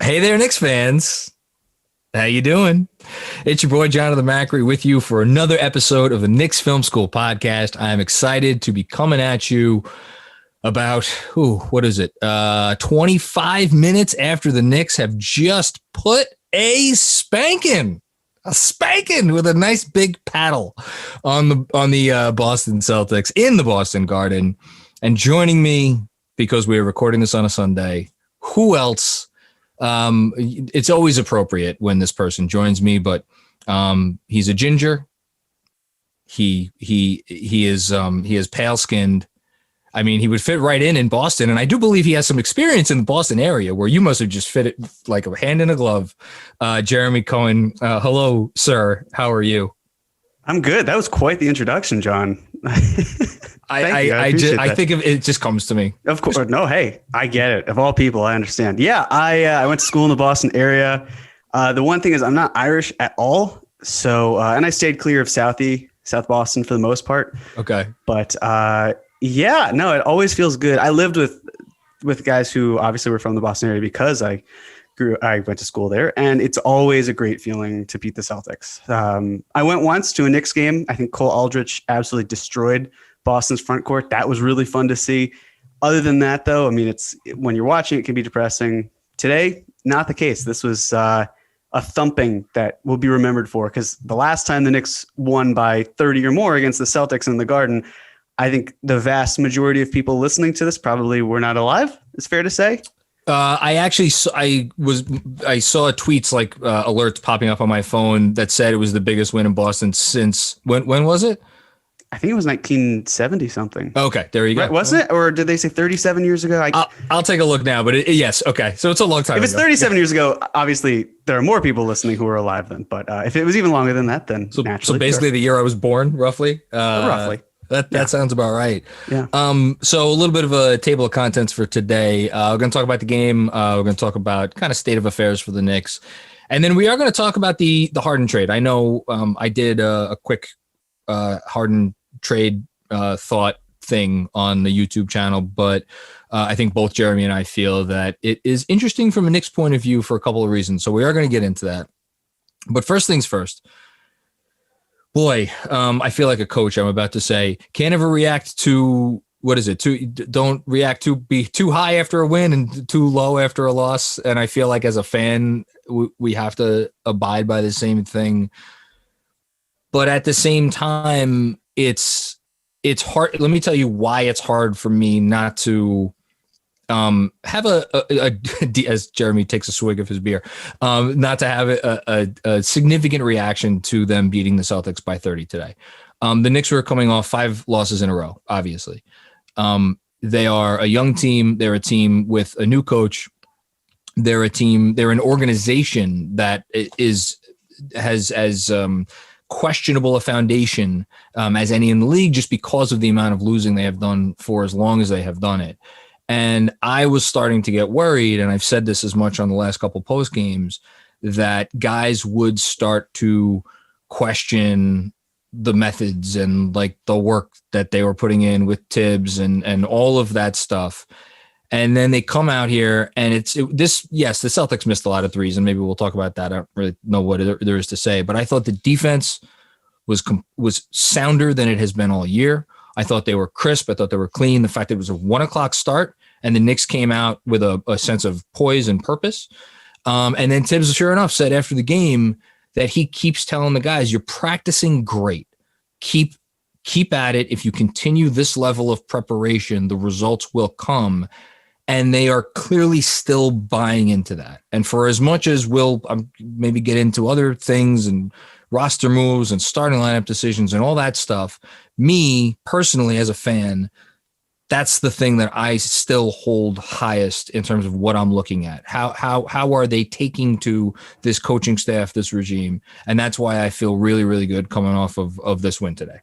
Hey there, Knicks fans. How you doing? It's your boy, Jonathan Macri, with you for another episode of the Knicks Film School Podcast. I am excited to be coming at you about, 25 minutes after the Knicks have just put a spanking with a nice big paddle on the Boston Celtics in the Boston Garden. And joining me, because we are recording this on a Sunday, who else? It's always appropriate when this person joins me, but he's a ginger. He is pale skinned. I mean, he would fit right in Boston, and I do believe he has some experience in the Boston area where you must have just fit it like a hand in a glove. Jeremy Cohen, hello, sir. How are you? I'm good. That was quite the introduction, John. I think it just comes to me. Of course. No, hey, I get it. Of all people, I understand. Yeah, I went to school in the Boston area. The one thing is I'm not Irish at all. So, and I stayed clear of South Boston for the most part. Okay. But yeah, no, it always feels good. I lived with guys who obviously were from the Boston area because I went to school there, and it's always a great feeling to beat the Celtics. I went once to a Knicks game. I think Cole Aldrich absolutely destroyed Boston's front court. That was really fun to see. Other than that, though, I mean, it's when you're watching, it can be depressing. Today, not the case. This was a thumping that will be remembered for, because the last time the Knicks won by 30 or more against the Celtics in the Garden, I think the vast majority of people listening to this probably were not alive. It's fair to say. I saw tweets like alerts popping up on my phone that said it was the biggest win in Boston since when was it? I think it was 1970 something. Okay, there you go. Right, wasn't it? Or did they say 37 years ago? I'll take a look now, but yes. Okay, so it's a long time ago. If it's 37 years ago, obviously there are more people listening who are alive then. But if it was even longer than that, then naturally. So basically the year I was born, roughly? Roughly. That sounds about right. Yeah. So a little bit of a table of contents for today. We're going to talk about the game. We're going to talk about kind of state of affairs for the Knicks. And then we are going to talk about the Harden trade. I know I did a quick Harden trade thought thing on the YouTube channel, but I think both Jeremy and I feel that it is interesting from a Knicks point of view for a couple of reasons. So we are going to get into that. But first things first. Boy, I feel like a coach. I'm about to say, can't ever react to, don't react to be too high after a win and too low after a loss. And I feel like as a fan, we have to abide by the same thing. But at the same time, it's hard. Let me tell you why it's hard for me not to have as Jeremy takes a swig of his beer, not to have a significant reaction to them beating the Celtics by 30 today. The Knicks were coming off 5 losses in a row, obviously. They are a young team. They're a team with a new coach. They're an organization that has as questionable a foundation as any in the league, just because of the amount of losing they have done for as long as they have done it. And I was starting to get worried, and I've said this as much on the last couple post games, that guys would start to question the methods and like the work that they were putting in with Tibbs and all of that stuff. And then they come out here and yes, the Celtics missed a lot of threes, and maybe we'll talk about that. I don't really know what there is to say, but I thought the defense was sounder than it has been all year. I thought they were crisp. I thought they were clean. The fact that it was a 1:00 start and the Knicks came out with a sense of poise and purpose. And then Tibbs, sure enough, said after the game that he keeps telling the guys, you're practicing great. Keep at it. If you continue this level of preparation, the results will come. And they are clearly still buying into that. And for as much as we'll maybe get into other things and roster moves and starting lineup decisions and all that stuff, me personally as a fan, that's the thing that I still hold highest in terms of what I'm looking at. How are they taking to this coaching staff, this regime? And that's why I feel really, really good coming off of this win today.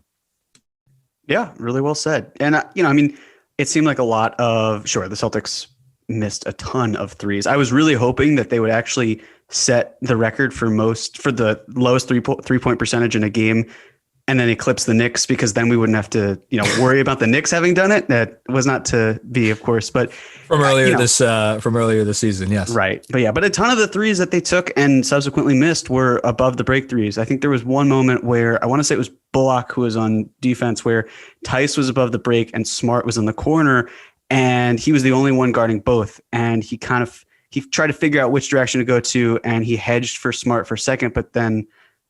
Yeah, really well said. And, I mean, it seemed like a lot of, the Celtics missed a ton of threes. I was really hoping that they would actually set the record for the lowest three-point percentage in a game and then eclipse the Knicks, because then we wouldn't have to, worry about the Knicks having done it. That was not to be, of course, but from earlier this season. Yes. Right. But a ton of the threes that they took and subsequently missed were above the break threes. I think there was one moment where I want to say it was Bullock who was on defense, where Tice was above the break and Smart was in the corner, and he was the only one guarding both. And he tried to figure out which direction to go to, and he hedged for Smart for a second, but then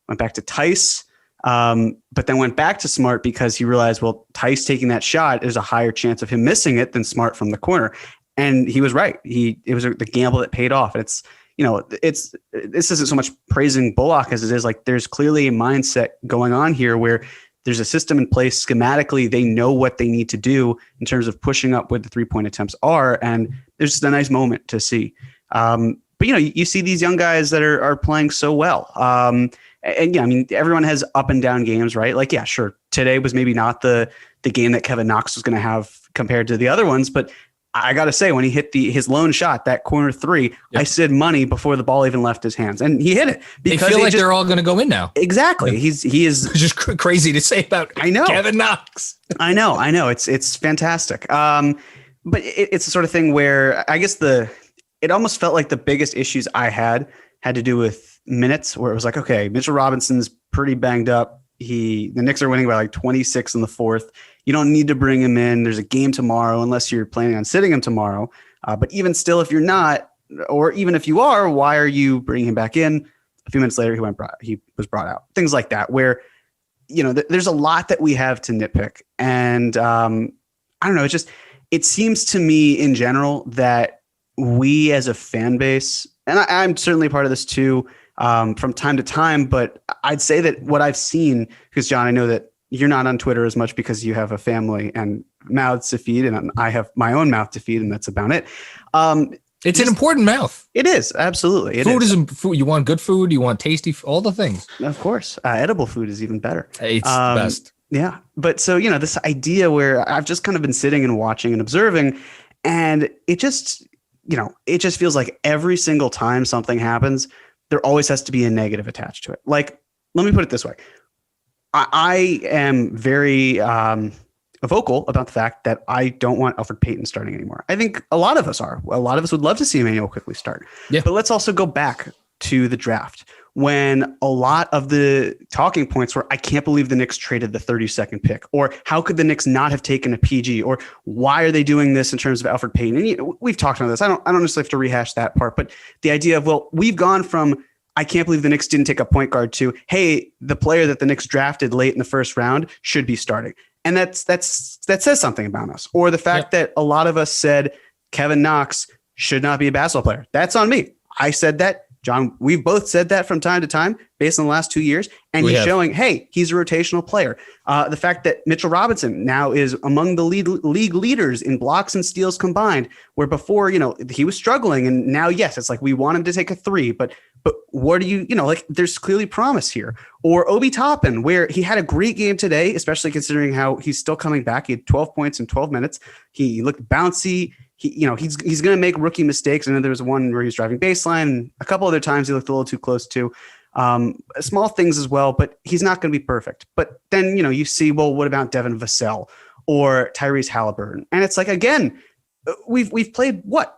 went back to Tice. But then went back to Smart because he realized, well, Tice taking that shot is a higher chance of him missing it than Smart from the corner. And he was right. It was the gamble that paid off. This isn't so much praising Bullock as it is like, there's clearly a mindset going on here where there's a system in place schematically. They know what they need to do in terms of pushing up what the 3-point attempts are. And there's just a nice moment to see. But you see these young guys that are playing so well. And yeah, I mean, everyone has up and down games, right? Like, yeah, sure. Today was maybe not the game that Kevin Knox was going to have compared to the other ones, but I got to say, when he hit his lone shot, that corner three, yep. I said money before the ball even left his hands, and he hit it. Because they feel like they're all going to go in now. Exactly. Yeah. He is just crazy to say about. I know Kevin Knox. I know. It's fantastic. But it's the sort of thing where I guess it almost felt like the biggest issues I had to do with minutes, where it was like, okay, Mitchell Robinson's pretty banged up. The Knicks are winning by like 26 in the fourth. You don't need to bring him in. There's a game tomorrow, unless you're planning on sitting him tomorrow. But even still, if you're not, or even if you are, why are you bringing him back in? A few minutes later, he was brought out. Things like that, where, there's a lot that we have to nitpick. And I don't know. It seems to me in general that we as a fan base, and I'm certainly part of this too, from time to time, but I'd say that what I've seen, because John, I know that you're not on Twitter as much because you have a family and mouths to feed, and I have my own mouth to feed, and that's about it. It's an important mouth. It is, absolutely. Food is food. You want good food. You want tasty, all the things. Of course. Edible food is even better. It's the best. Yeah. But so, this idea where I've just kind of been sitting and watching and observing, and it just feels like every single time something happens, there always has to be a negative attached to it. Like, let me put it this way. I am very vocal about the fact that I don't want Elfrid Payton starting anymore. I think a lot of us are. A lot of us would love to see Emmanuel quickly start. Yeah. But let's also go back to the draft, when a lot of the talking points were, I can't believe the Knicks traded the 32nd pick, or how could the Knicks not have taken a PG, or why are they doing this in terms of Elfrid Payton? And we've talked about this. I don't necessarily have to rehash that part, but the idea of, well, we've gone from, I can't believe the Knicks didn't take a point guard, to, hey, the player that the Knicks drafted late in the first round should be starting. And that says something about us. Or the fact that a lot of us said Kevin Knox should not be a basketball player. That's on me. I said that. John, we've both said that from time to time based on the last 2 years, and he's showing, hey, he's a rotational player. The fact that Mitchell Robinson now is among the league leaders in blocks and steals combined, where before, he was struggling, and now, yes, it's like we want him to take a three, but what do like there's clearly promise here. Or Obi Toppin, where he had a great game today, especially considering how he's still coming back. He had 12 points in 12 minutes. He looked bouncy. He's going to make rookie mistakes. I know there was one where he was driving baseline, and a couple other times he looked a little too close to small things as well, but he's not going to be perfect. But then, you see, well, what about Devin Vassell or Tyrese Halliburton? And it's like, again, we've played what?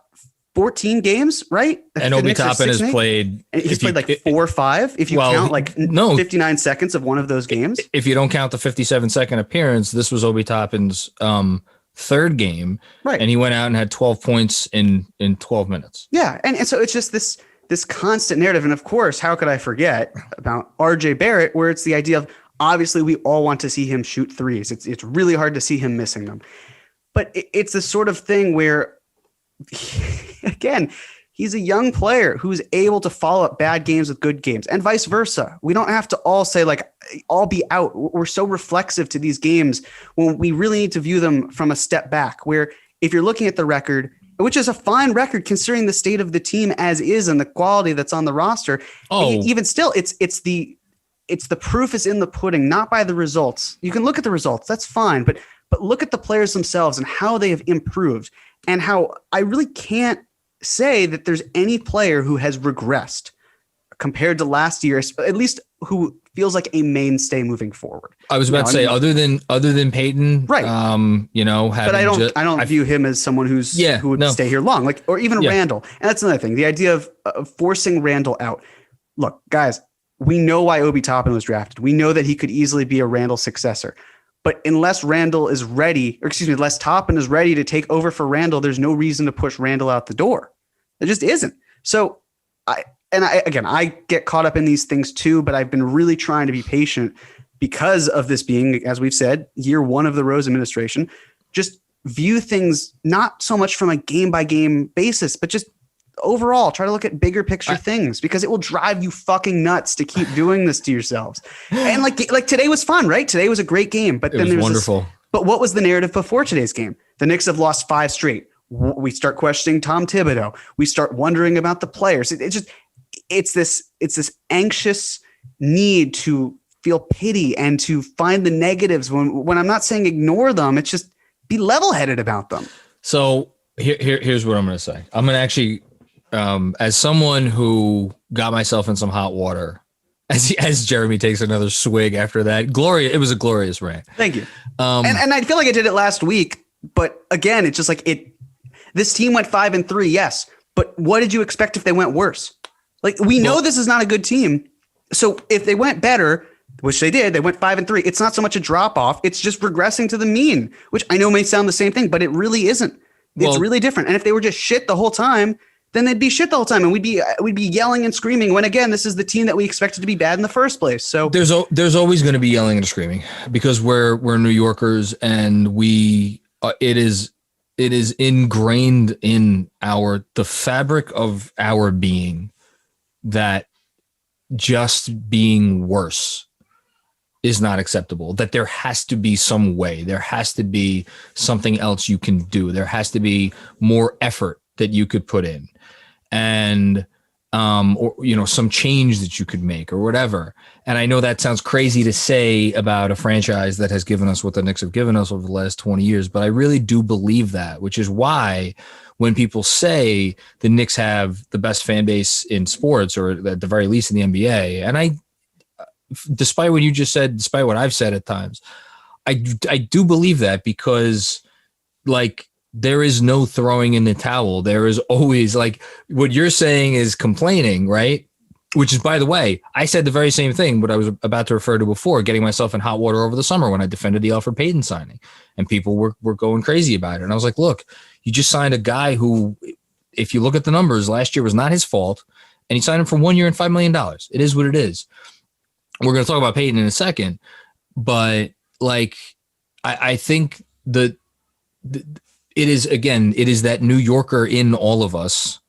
14 games, right? And Obi Toppin has played. He's played like 4 or 5. If you count 59 seconds of one of those games. If you don't count the 57-second appearance, this was Obi Toppin's third game, right? And he went out and had 12 points in 12 minutes. Yeah, and so it's just this constant narrative. And of course, how could I forget about RJ Barrett, where it's the idea of, obviously we all want to see him shoot threes. It's really hard to see him missing them, but it's the sort of thing where, again, he's a young player who's able to follow up bad games with good games, and vice versa. We don't have to all say, like, all be out. We're so reflexive to these games when we really need to view them from a step back, where if you're looking at the record, which is a fine record considering the state of the team as is and the quality that's on the roster, even still, it's the proof is in the pudding, not by the results. You can look at the results, that's fine, but look at the players themselves and how they have improved, and how I really can't say that there's any player who has regressed compared to last year, at least who feels like a mainstay moving forward. I was about to say, other than Peyton, right? But I don't view him as someone who would stay here long, or even Randle. And that's another thing. The idea of forcing Randle out. Look, guys, we know why Obi Toppin was drafted. We know that he could easily be a Randle successor. But unless unless Toppin is ready to take over for Randle, there's no reason to push Randle out the door. There just isn't. So I get caught up in these things too, but I've been really trying to be patient because of this being, as we've said, year one of the Rose administration. Just view things not so much from a game by game basis, but just overall try to look at bigger picture things, because it will drive you fucking nuts to keep doing this to yourselves. And like today was fun, right? Today was a great game, but then there's wonderful. But what was the narrative before today's game? The Knicks have lost 5 straight. We start questioning Tom Thibodeau. We start wondering about the players. It's this anxious need to feel pity and to find the negatives when I'm not saying ignore them. It's just be level-headed about them. So here's what I'm going to say. I'm going to actually, as someone who got myself in some hot water, as Jeremy takes another swig after that, it was a glorious rant. Thank you. And I feel like I did it last week, but again, it's just like this team went 5-3. Yes. But what did you expect if they went worse? Like, we know this is not a good team. So if they went better, which they did, they went 5-3. It's not so much a drop off. It's just regressing to the mean, which I know may sound the same thing, but it really isn't. It's really different. And if they were just shit the whole time, then they'd be shit the whole time. And we'd be yelling and screaming when, again, this is the team that we expected to be bad in the first place. So there's always going to be yelling and screaming, because we're New Yorkers, and it is ingrained in the fabric of our being that just being worse is not acceptable, that there has to be some way, there has to be something else you can do. There has to be more effort that you could put in, and, or, some change that you could make or whatever. And I know that sounds crazy to say about a franchise that has given us what the Knicks have given us over the last 20 years, but I really do believe that, which is why when people say the Knicks have the best fan base in sports, or at the very least in the NBA, and despite what you just said, despite what I've said at times, I do believe that, because there is no throwing in the towel. There is always, what you're saying is complaining, right? Which is, by the way, I said the very same thing, what I was about to refer to before, getting myself in hot water over the summer when I defended the Elfrid Payton signing, and people were going crazy about it. And I was like, look, you just signed a guy who, if you look at the numbers, last year was not his fault, and he signed him for 1 year and $5 million. It is what it is. We're going to talk about Payton in a second, but I think it is that New Yorker in all of us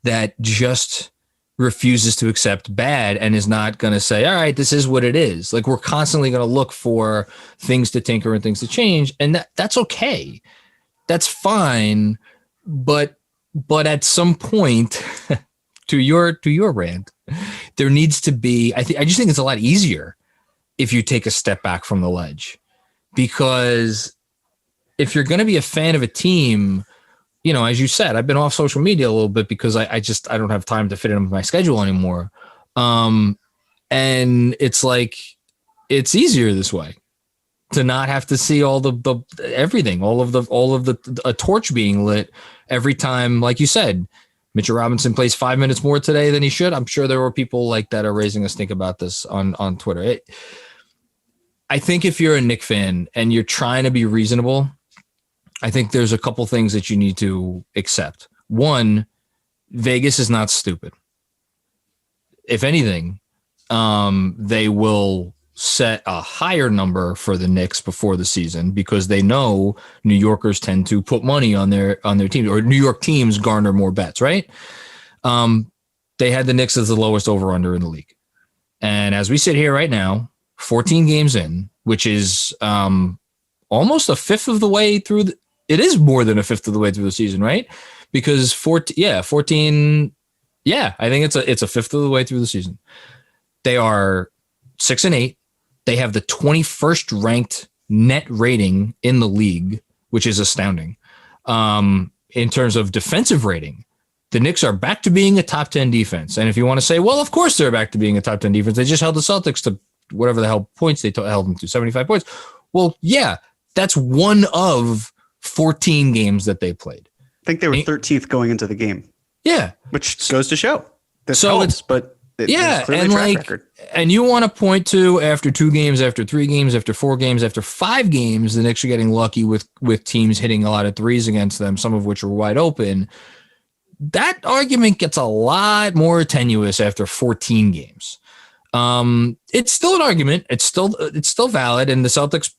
that just refuses to accept bad and is not going to say, all right, this is what it is. We're constantly going to look for things to tinker and things to change. And that's okay. That's fine. But at some point, to your rant, there needs to be, I just think it's a lot easier if you take a step back from the ledge, because if you're going to be a fan of a team, as you said, I've been off social media a little bit because I don't have time to fit it into my schedule anymore. And it's it's easier this way to not have to see all the everything, all of the a torch being lit every time. Like you said, Mitchell Robinson plays 5 minutes more today than he should. I'm sure there were people like that are raising a stink about this on Twitter. I think if you're a Knicks fan and you're trying to be reasonable, I think there's a couple things that you need to accept. One, Vegas is not stupid. If anything, they will set a higher number for the Knicks before the season, because they know New Yorkers tend to put money on their team, or New York teams garner more bets, right? They had the Knicks as the lowest over-under in the league. And as we sit here right now, 14 games in, which is almost a fifth of the way through it is more than a fifth of the way through the season, right? Because 14, I think it's a fifth of the way through the season. They are 6-8. They have the 21st ranked net rating in the league, which is astounding. In terms of defensive rating, the Knicks are back to being a top 10 defense. And if you want to say, well, of course they're back to being a top 10 defense. They just held the Celtics to whatever the hell points they held them to, 75 points. Well, yeah, that's one of 14 games that they played. I think they were 13th going into the game. Yeah. Which goes to show. This so helps, but yeah, and and you want to point to after 2 games, after 3 games, after 4 games, after 5 games, the Knicks are getting lucky with teams hitting a lot of threes against them, some of which are wide open. That argument gets a lot more tenuous after 14 games. It's still an argument. It's still valid. And the Celtics,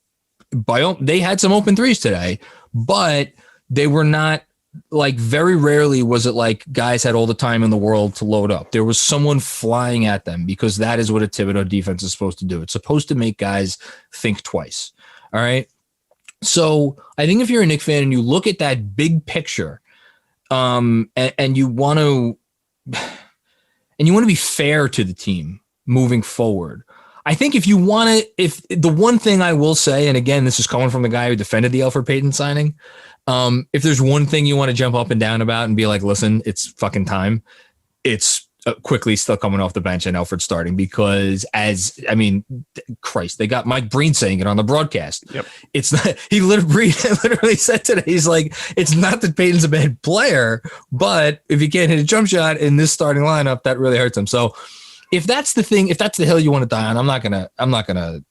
they had some open threes today, but they were not like, very rarely was it like guys had all the time in the world to load up. There was someone flying at them, because that is what a Thibodeau defense is supposed to do. It's supposed to make guys think twice. All right. So I think if you're a Knicks fan and you look at that big picture, and you want to be fair to the team moving forward, I think if the one thing I will say, and again, this is coming from the guy who defended the Elfrid Payton signing, if there's one thing you want to jump up and down about and be like, listen, it's fucking time, it's quickly still coming off the bench and Elfrid starting, because Christ, they got Mike Breen saying it on the broadcast. Yep. It's not, he literally said today, he's like, it's not that Payton's a bad player, but if he can't hit a jump shot in this starting lineup, that really hurts him. So if that's the thing, if that's the hill you want to die on, I'm not gonna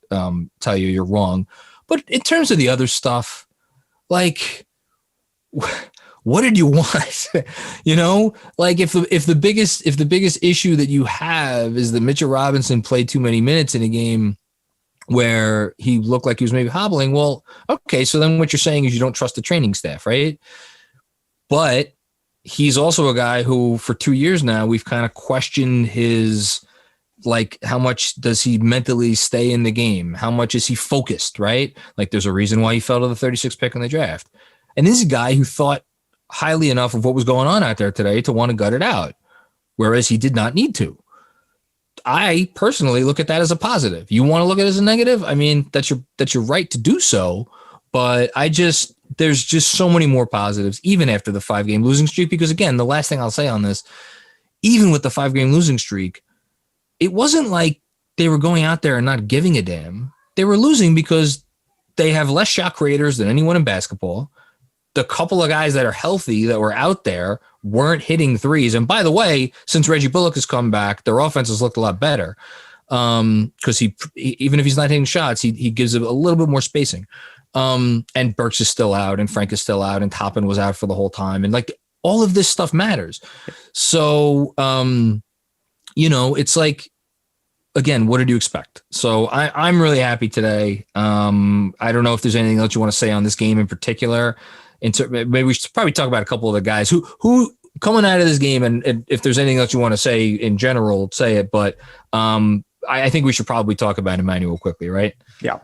tell you you're wrong. But in terms of the other stuff, like, what did you want? Like if the biggest issue that you have is that Mitchell Robinson played too many minutes in a game where he looked like he was maybe hobbling. Well, okay, so then what you're saying is you don't trust the training staff, right? But he's also a guy who, for 2 years now, we've kind of questioned his, like, how much does he mentally stay in the game? How much is he focused, right? Like, there's a reason why he fell to the 36th pick in the draft. And this is a guy who thought highly enough of what was going on out there today to want to gut it out, whereas he did not need to. I personally look at that as a positive. You want to look at it as a negative? I mean, that's your right to do so. But there's just so many more positives, even after the 5-game losing streak. Because again, the last thing I'll say on this, even with the 5-game losing streak, it wasn't like they were going out there and not giving a damn. They were losing because they have less shot creators than anyone in basketball. The couple of guys that are healthy that were out there weren't hitting threes. And by the way, since Reggie Bullock has come back, their offense has looked a lot better. Because he even if he's not hitting shots, he gives it a little bit more spacing. And Burks is still out, and Frank is still out, and Toppin was out for the whole time. And like, all of this stuff matters. So, it's like, again, what did you expect? So I'm really happy today. I don't know if there's anything else you want to say on this game in particular. Maybe we should probably talk about a couple of the guys who coming out of this game, and if there's anything else you want to say in general, say it. But I think we should probably talk about Emmanuel quickly, right? Yeah,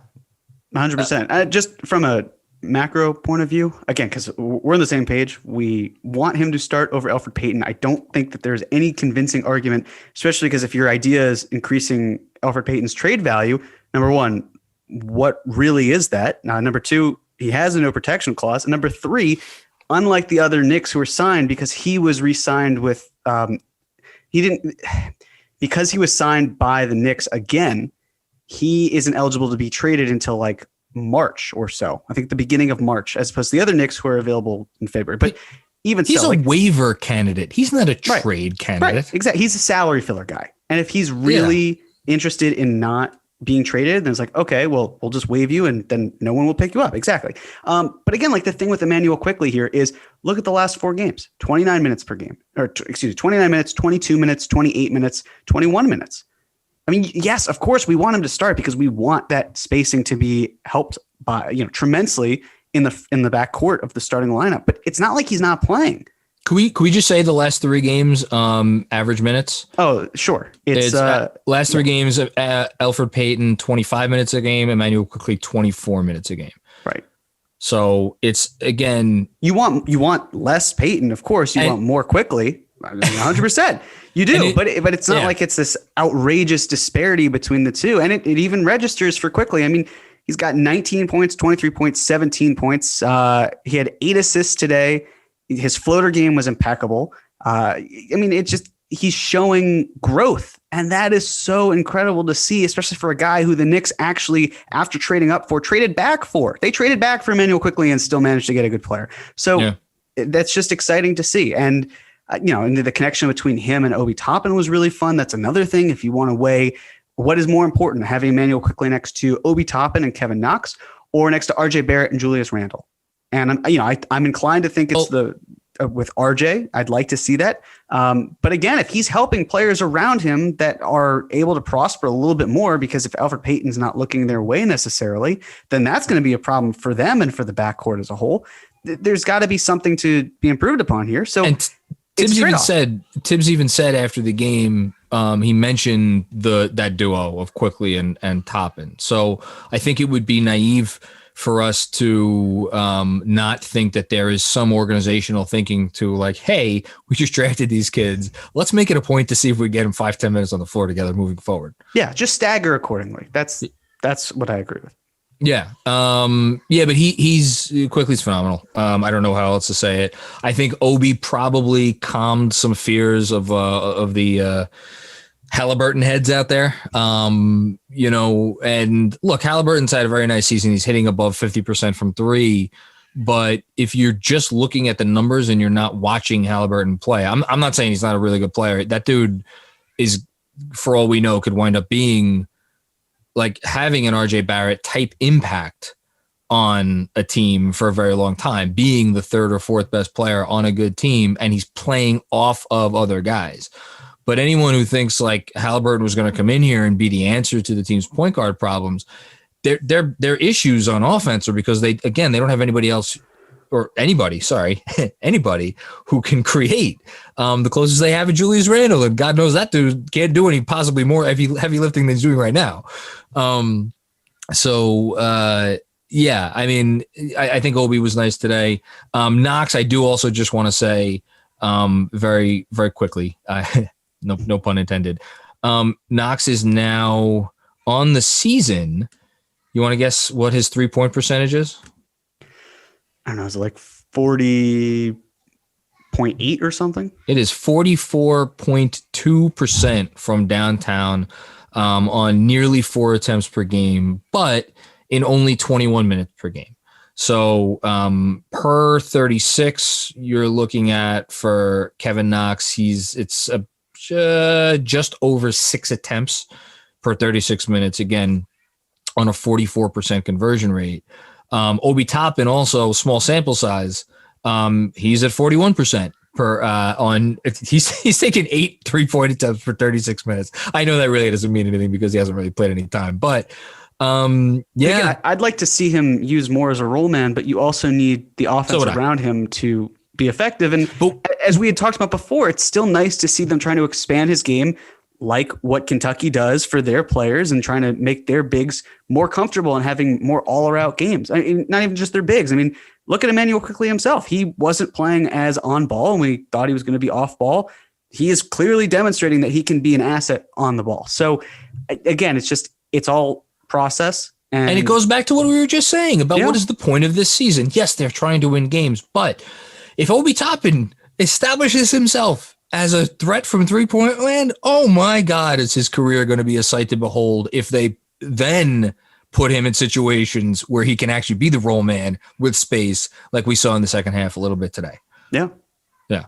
100%. Just from a macro point of view, again, because we're on the same page, we want him to start over Elfrid Payton. I don't think that there's any convincing argument, especially because if your idea is increasing Elfrid Payton's trade value, number one, what really is that? Number two, he has a no protection clause. And number three, unlike the other Knicks who were signed, because he was re-signed with, because he was signed by the Knicks again, he isn't eligible to be traded until like March or so. I think the beginning of March, as opposed to the other Knicks who are available in February. But even he's so, a waiver candidate. He's not a trade candidate. Right, exactly. He's a salary filler guy. And if he's really interested in not being traded, then it's like, okay, well, we'll just waive you and then no one will pick you up. Exactly. But again, like the thing with Emmanuel quickly here is look at the last 4 games, 29 minutes per game, 29 minutes, 22 minutes, 28 minutes, 21 minutes. I mean, yes, of course we want him to start because we want that spacing to be helped by, tremendously in the back court of the starting lineup, but it's not like he's not playing. Could we just say the last 3 games, average minutes? Oh, sure. It's last 3 games, Elfrid Payton, 25 minutes a game, Emmanuel Quickly, 24 minutes a game. Right. So it's, again, you want less Payton, of course. You want more Quickly, 100%. You do, but it's not like it's this outrageous disparity between the two, and it even registers for Quickly. I mean, he's got 19 points, 23 points, 17 points. He had 8 assists today. His floater game was impeccable. I mean, he's showing growth, and that is so incredible to see, especially for a guy who the Knicks actually, after trading up for, traded back for. They traded back for Emmanuel quickly and still managed to get a good player. So that's just exciting to see. And, and the connection between him and Obi Toppin was really fun. That's another thing. If you want to weigh what is more important, having Emmanuel quickly next to Obi Toppin and Kevin Knox, or next to RJ Barrett and Julius Randle. And I'm inclined to think it's with RJ. I'd like to see that. But again, if he's helping players around him that are able to prosper a little bit more, because if Elfrid Payton's not looking their way necessarily, then that's going to be a problem for them and for the backcourt as a whole. There's got to be something to be improved upon here. So Tibbs even said after the game, he mentioned that duo of Quickly and Toppin. So I think it would be naive for us to not think that there is some organizational thinking to like, hey, we just drafted these kids. Let's make it a point to see if we get them 5-10 minutes on the floor together moving forward. Yeah, just stagger accordingly. That's what I agree with. Yeah. But he's Quickly's phenomenal. I don't know how else to say it. I think Obi probably calmed some fears of the Halliburton heads out there. And look, Halliburton's had a very nice season. He's hitting above 50% from three. But if you're just looking at the numbers and you're not watching Halliburton play, I'm not saying he's not a really good player. That dude is, for all we know, could wind up being like having an RJ Barrett type impact on a team for a very long time, being the third or fourth best player on a good team, and he's playing off of other guys. But anyone who thinks like Halliburton was going to come in here and be the answer to the team's point guard problems, their issues on offense are because they don't have anybody else or anybody who can create. The closest they have is Julius Randle, and God knows that dude can't do any possibly more heavy lifting than he's doing right now. I think Obi was nice today. Knox, I do also just want to say very, very quickly, no pun intended. Knox is now on the season. You want to guess what his 3-point percentage is? I don't know. Is it like 40.8 or something? It is 44.2% from downtown on nearly 4 attempts per game, but in only 21 minutes per game. So per 36, you're looking at for Kevin Knox, it's just over 6 attempts per 36 minutes, again, on a 44% conversion rate. Obi Toppin, also small sample size. He's at 41% he's taken 8 3-point attempts for 36 minutes. I know that really doesn't mean anything because he hasn't really played any time, but Again, I'd like to see him used more as a role man, but you also need the offense around him to be effective. And as we had talked about before, it's still nice to see them trying to expand his game, like what Kentucky does for their players, and trying to make their bigs more comfortable and having more all-around games. I mean, not even just their bigs. I mean, look at Emmanuel Quickly himself. He wasn't playing as on ball, and we thought he was going to be off ball. He is clearly demonstrating that he can be an asset on the ball. So again, it's all process. And it goes back to what we were just saying about what is the point of this season. Yes, they're trying to win games, but if Obi Toppin establishes himself as a threat from three-point land, oh my God, is his career going to be a sight to behold if they then put him in situations where he can actually be the role man with space, like we saw in the second half a little bit today. Yeah. Yeah.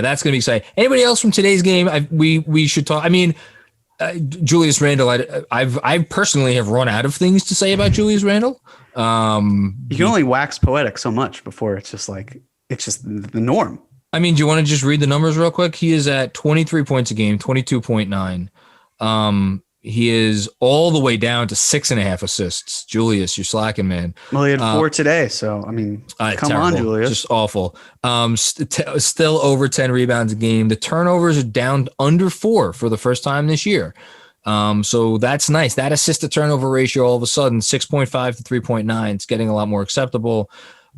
That's going to be exciting. Anybody else from today's game? We should talk. I mean, Julius Randle, I personally have run out of things to say about Julius Randle. You can only wax poetic so much before it's just the norm. I mean, do you want to just read the numbers real quick? He is at 23 points a game, 22.9. He is all the way down to 6.5 assists. Julius, you're slacking, man. Well, he had 4 today. So, I mean, come terrible. On, Julius. Just awful. Still over 10 rebounds a game. The turnovers are down under 4 for the first time this year. So that's nice. That assist to turnover ratio, all of a sudden, 6.5 to 3.9. It's getting a lot more acceptable.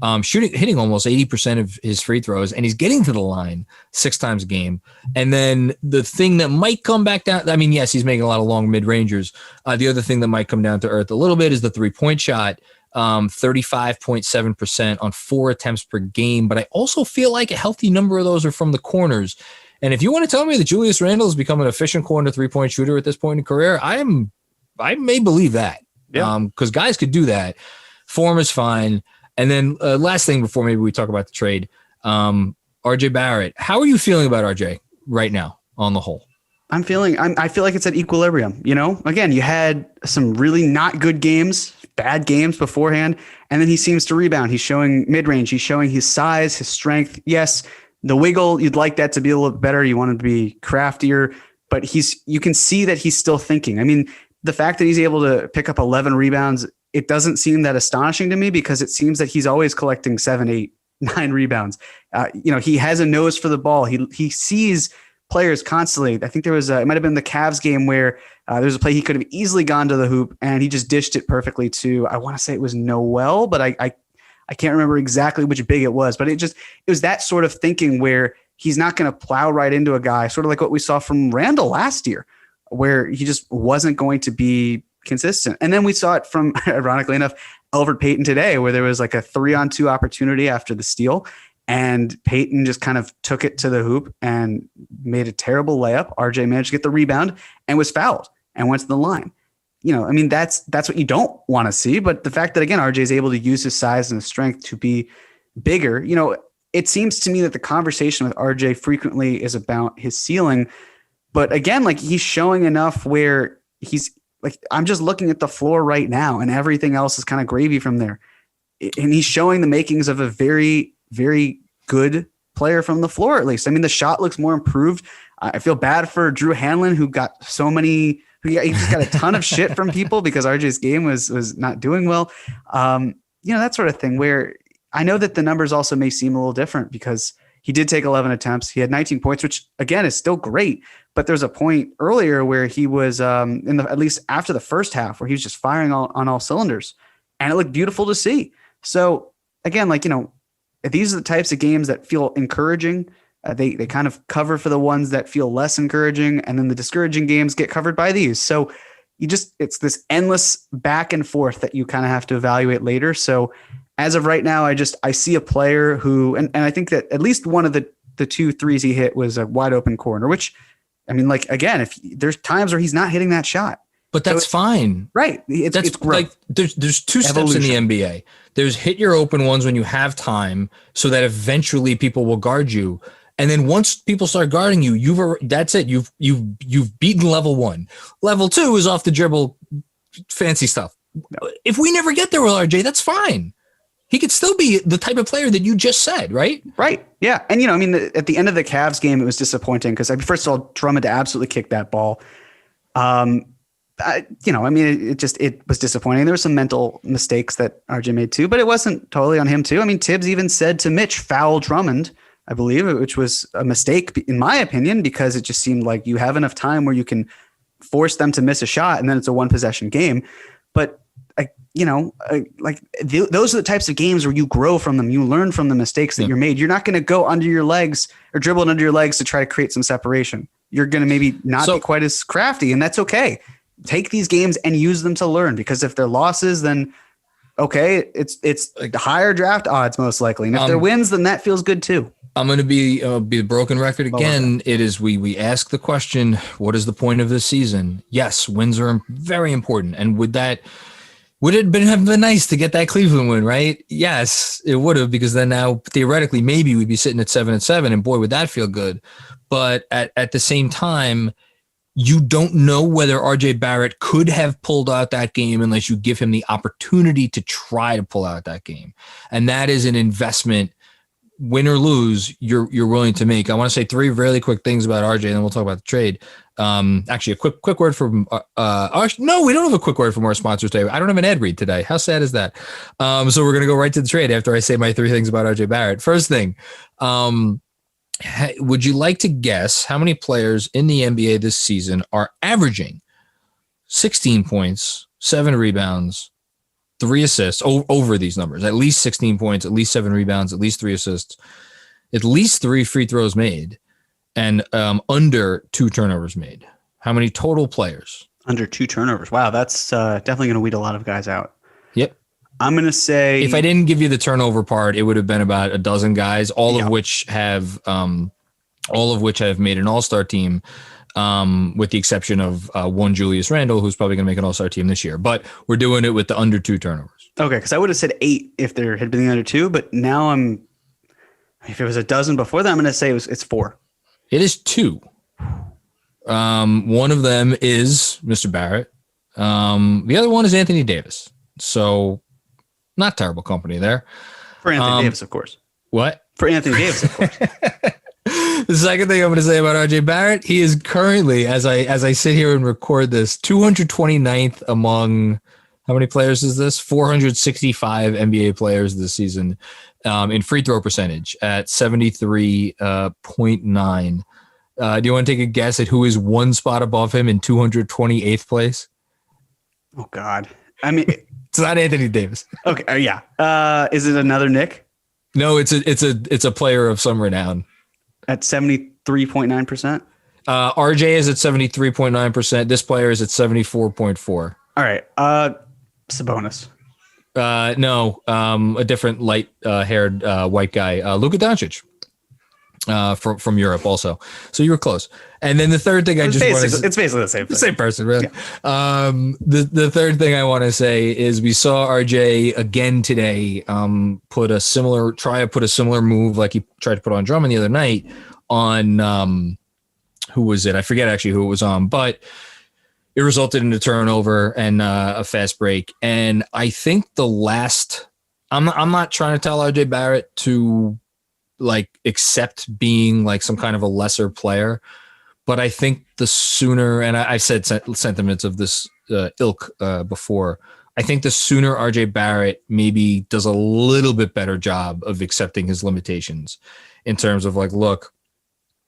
Hitting almost 80% of his free throws, and he's getting to the line 6 times a game. And then the thing that might come back down, I mean, yes, he's making a lot of long mid-rangers. The other thing that might come down to earth a little bit is the 3-point shot. 35.7% on 4 attempts per game. But I also feel like a healthy number of those are from the corners. And if you want to tell me that Julius Randle has become an efficient corner 3-point shooter at this point in career, I may believe that. Yeah. Because guys could do that. Form is fine. And then last thing before maybe we talk about the trade, RJ Barrett. How are you feeling about RJ right now on the whole? I feel like it's at equilibrium. You know, again, you had some really not good games, bad games beforehand, and then he seems to rebound. He's showing mid-range. He's showing his size, his strength. Yes, the wiggle, you'd like that to be a little bit better. You want him to be craftier, but you can see that he's still thinking. I mean, the fact that he's able to pick up 11 rebounds, it doesn't seem that astonishing to me because it seems that he's always collecting 7, 8, 9 rebounds. He has a nose for the ball. He sees players constantly. I think there was it might have been the Cavs game where there was a play he could have easily gone to the hoop and he just dished it perfectly to, I want to say it was Noel, but I can't remember exactly which big it was, but it was that sort of thinking where he's not going to plow right into a guy, sort of like what we saw from Randle last year, where he just wasn't going to be consistent. And then we saw it from, ironically enough, Elfrid Payton today, where there was like a 3-on-2 opportunity after the steal. And Payton just kind of took it to the hoop and made a terrible layup. RJ managed to get the rebound and was fouled and went to the line. I mean, that's what you don't want to see. But the fact that, again, RJ is able to use his size and his strength to be bigger, it seems to me that the conversation with RJ frequently is about his ceiling. But again, like he's showing enough where he's like, I'm just looking at the floor right now and everything else is kind of gravy from there. And he's showing the makings of a very, very good player from the floor, at least. I mean, the shot looks more improved. I feel bad for Drew Hanlon, who got he just got a ton of shit from people because RJ's game was not doing well. That sort of thing where I know that the numbers also may seem a little different because he did take 11 attempts. He had 19 points, which again is still great. But there's a point earlier where he was at least after the first half where he was just firing on all cylinders and it looked beautiful to see. So again, these are the types of games that feel encouraging. They kind of cover for the ones that feel less encouraging. And then the discouraging games get covered by these. So it's this endless back and forth that you kind of have to evaluate later. So as of right now, I see a player who, and I think that at least one of the 2 threes he hit was a wide open corner, which, I mean, like, again, if there's times where he's not hitting that shot. But that's fine. Right. It's like there's 2 steps in the NBA. There's hit your open ones when you have time so that eventually people will guard you. And then once people start guarding you, that's it. You've beaten level 1. Level 2 is off the dribble, fancy stuff. No. If we never get there with RJ, that's fine. He could still be the type of player that you just said, right? Right. Yeah. And, at the end of the Cavs game, it was disappointing because first of all, Drummond absolutely kicked that ball. It was disappointing. There were some mental mistakes that RJ made too, but it wasn't totally on him too. I mean, Tibbs even said to Mitch, foul Drummond, I believe, which was a mistake in my opinion, because it just seemed like you have enough time where you can force them to miss a shot and then it's a 1-possession game. But those are the types of games where you grow from them. You learn from the mistakes that you're made. You're not going to go under your legs or dribble under your legs to try to create some separation. You're going to maybe not be quite as crafty, and that's okay. Take these games and use them to learn, because if they're losses, then okay, it's higher draft odds most likely. And if they're wins, then that feels good too. I'm going to be the broken record again. It is we ask the question, what is the point of this season? Yes, wins are very important. And would it have been nice to get that Cleveland win, right? Yes, it would have, because then now theoretically maybe we'd be sitting at 7-7, and boy, would that feel good. But at the same time, you don't know whether RJ Barrett could have pulled out that game unless you give him the opportunity to try to pull out that game. And that is an investment, win or lose, you're willing to make. I want to say 3 really quick things about RJ, and then we'll talk about the trade. Actually, a quick word from no, we don't have a quick word from our sponsors today. I don't have an ad read today. How sad is that? So we're gonna go right to the trade after I say my 3 things about RJ Barrett. First thing, would you like to guess how many players in the NBA this season are averaging 16 points, 7 rebounds, 3 assists over these numbers? At least 16 points, at least 7 rebounds, at least 3 assists, at least 3 free throws made, and under 2 turnovers made. How many total players? Under 2 turnovers. Wow, that's definitely going to weed a lot of guys out. Yep. I'm going to say, if I didn't give you the turnover part, it would have been about a dozen guys, all Yeah. of which have made an all-star team, with the exception of one Julius Randle, who's probably going to make an all-star team this year. But we're doing it with the under 2 turnovers. okay, because I would have said 8 if there had been the under 2, but now if it was a dozen before that, I'm going to say it's 4. It is 2. One of them is Mr. Barrett. The other one is Anthony Davis. So not terrible company there. For Anthony Davis, of course. What? For Anthony Davis, of course. The second thing I'm going to say about RJ Barrett, he is currently, as I sit here and record this, 229th among, how many players is this? 465 NBA players this season, in free throw percentage at 73.9. Do you want to take a guess at who is one spot above him in 228th place? Oh God. I mean, It's not Anthony Davis. okay. Yeah. Is it another Nick No, it's a player of some renown. at 73.9%? RJ is at 73.9%. This player is at 74.4. All right. Sabonis. No, a different light haired white guy, Luka Doncic, from Europe also. So you were close. And then the third thing It's basically the same thing. same person, really. Yeah. The third thing I want to say is we saw RJ again today put a similar move like he tried to put on Drummond the other night on who was it? I forget actually who it was on, but it resulted in a turnover and a fast break. And I think I'm not trying to tell RJ Barrett to like accept being like some kind of a lesser player, but I think the sooner, and I've said sentiments of this ilk before, I think the sooner RJ Barrett maybe does a little bit better job of accepting his limitations in terms of like, look,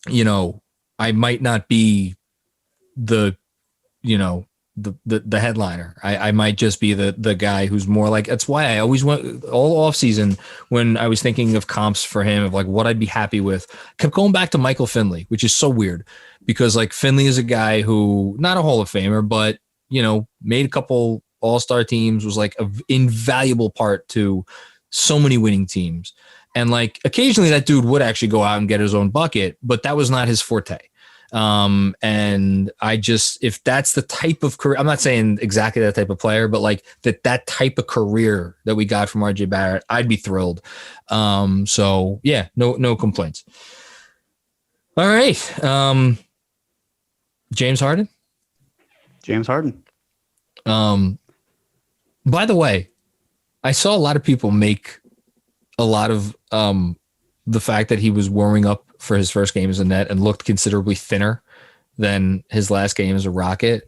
I might not be the headliner. I might just be the guy who's more like, that's why I always went all off season when I was thinking of comps for him of like what I'd be happy with, kept going back to Michael Finley, which is so weird because like Finley is a guy who not a Hall of Famer, but made a couple all-star teams, was like an invaluable part to so many winning teams. And like occasionally that dude would actually go out and get his own bucket, but that was not his forte. And if that's the type of career, I'm not saying exactly that type of player, but like that type of career that we got from RJ Barrett, I'd be thrilled. So yeah, no complaints. All right. James Harden. By the way, I saw a lot of people make a lot of, the fact that he was warming up for his first game as a Net and looked considerably thinner than his last game as a Rocket.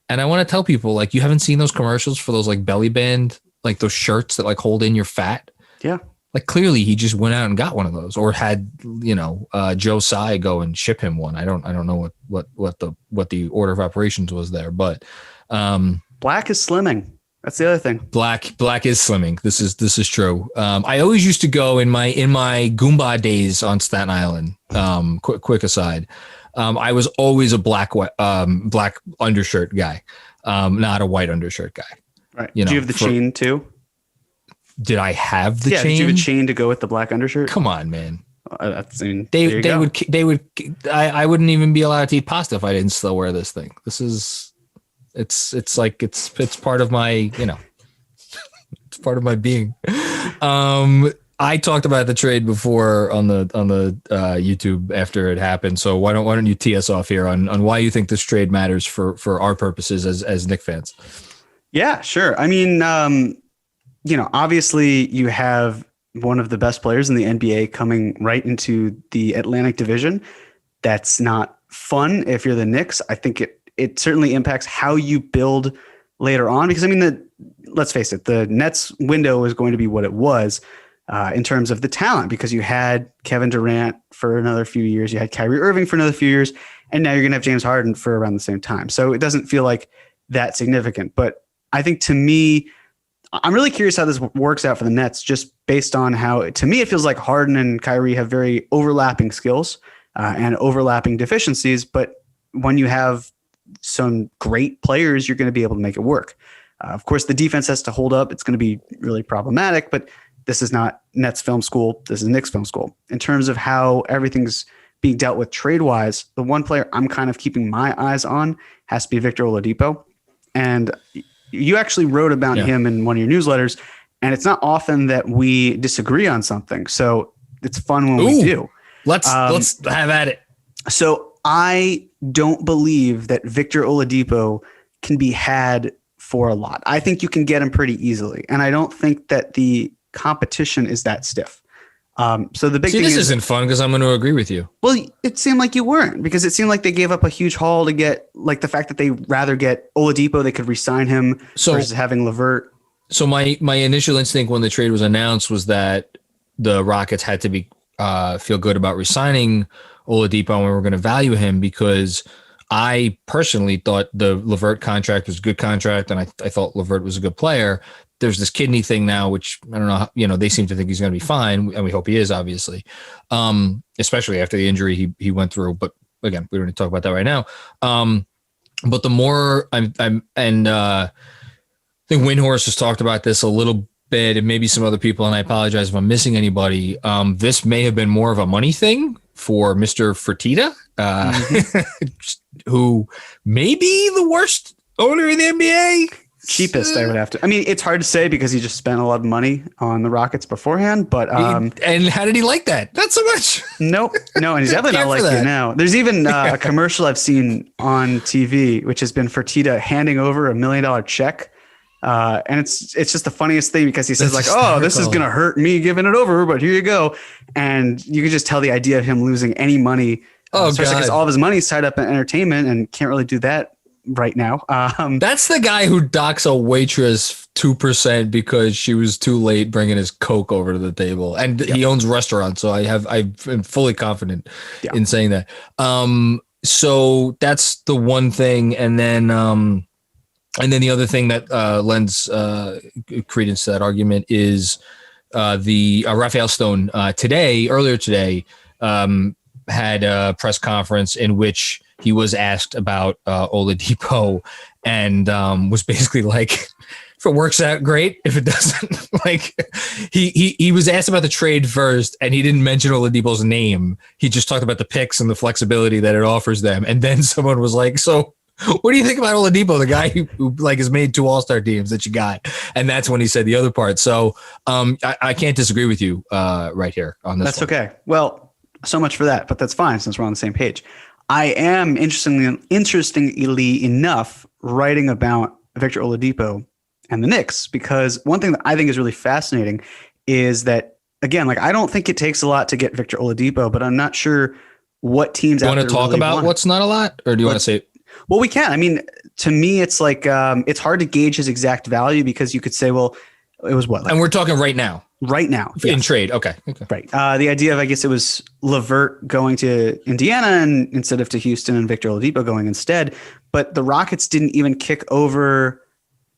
And I want to tell people, like, you haven't seen those commercials for those like belly band, like those shirts that like hold in your fat. Yeah. Like clearly he just went out and got one of those or had, Joe Tsai go and ship him one. I don't know what the order of operations was there, but, Black is slimming. That's the other thing. Black is slimming. This is true. I always used to go in my Goomba days on Staten Island. Quick aside. I was always a black undershirt guy, not a white undershirt guy. Right. Do you have the chain too? Did I have the chain? Did you have a chain to go with the black undershirt? Come on, man. I wouldn't even be allowed to eat pasta if I didn't still wear this thing. This is. It's part of my, it's part of my being. I talked about the trade before on the YouTube after it happened. So why don't you tee us off here on why you think this trade matters for our purposes as Knicks fans? Yeah, sure. I mean, obviously you have one of the best players in the NBA coming right into the Atlantic Division. That's not fun if you're the Knicks. I think it certainly impacts how you build later on because, I mean, let's face it, the Nets window is going to be what it was in terms of the talent because you had Kevin Durant for another few years, you had Kyrie Irving for another few years, and now you're going to have James Harden for around the same time. So it doesn't feel like that significant. But I think to me, I'm really curious how this works out for the Nets just based on how, to me, it feels like Harden and Kyrie have very overlapping skills and overlapping deficiencies. But when you have some great players, you're going to be able to make it work. Of course, the defense has to hold up. It's going to be really problematic, but this is not Nets Film School. This is Knicks Film School. In terms of how everything's being dealt with trade-wise, the one player I'm kind of keeping my eyes on has to be Victor Oladipo. And you actually wrote about him in one of your newsletters, and it's not often that we disagree on something. So it's fun when we do. Let's have at it. So I don't believe that Victor Oladipo can be had for a lot. I think you can get him pretty easily. And I don't think that the competition is that stiff. So the big thing this isn't fun because I'm going to agree with you. Well, it seemed like you weren't, because it seemed like they gave up a huge haul to get, like, the fact that they rather get Oladipo, they could re-sign him versus having LeVert. So my initial instinct when the trade was announced was that the Rockets had to be feel good about re-signing Oladipo and we were going to value him, because I personally thought the LeVert contract was a good contract, and I thought LeVert was a good player. There's this kidney thing now, which I don't know, they seem to think he's going to be fine, and we hope he is, obviously, especially after the injury he went through. But again, we don't need to talk about that right now. But the more I think Windhorst has talked about this a little bit, and maybe some other people, and I apologize if I'm missing anybody. This may have been more of a money thing for Mr. Fertitta, who may be the worst owner in the NBA. Cheapest, I would have to. I mean, it's hard to say because he just spent a lot of money on the Rockets beforehand, but and how did he like that? Not so much. Nope. No, and he's definitely not like you now. There's even a commercial I've seen on TV, which has been Fertitta handing over $1 million check. And it's just the funniest thing, because he says, like, oh, this is going to hurt me giving it over, but here you go. And you can just tell the idea of him losing any money, especially because all of his money is tied up in entertainment and can't really do that right now. That's the guy who docks a waitress 2% because she was too late bringing his Coke over to the table, and he owns restaurants. So I'm fully confident in saying that. So that's the one thing. And then the other thing that lends credence to that argument is the Raphael Stone earlier today, had a press conference in which he was asked about Oladipo, and was basically like, if it works out, great. If it doesn't, like, he was asked about the trade first, and he didn't mention Oladipo's name. He just talked about the picks and the flexibility that it offers them. And then someone was like, so what do you think about Oladipo, the guy who like has made 2 All-Star teams that you got? And that's when he said the other part. So I can't disagree with you right here on this. That's okay. Well, so much for that, but that's fine since we're on the same page. I am interestingly enough writing about Victor Oladipo and the Knicks, because one thing that I think is really fascinating is that, again, like, I don't think it takes a lot to get Victor Oladipo, but I'm not sure what teams. Do you want to talk really about what's not a lot, or do you want to say? Well, we can. I mean, to me, it's like it's hard to gauge his exact value, because you could say, well, it was what? Like, and we're talking right now. Right now. In trade. Okay. Right. The idea of, I guess it was LeVert going to Indiana and instead of to Houston, and Victor Oladipo going instead. But the Rockets didn't even kick over.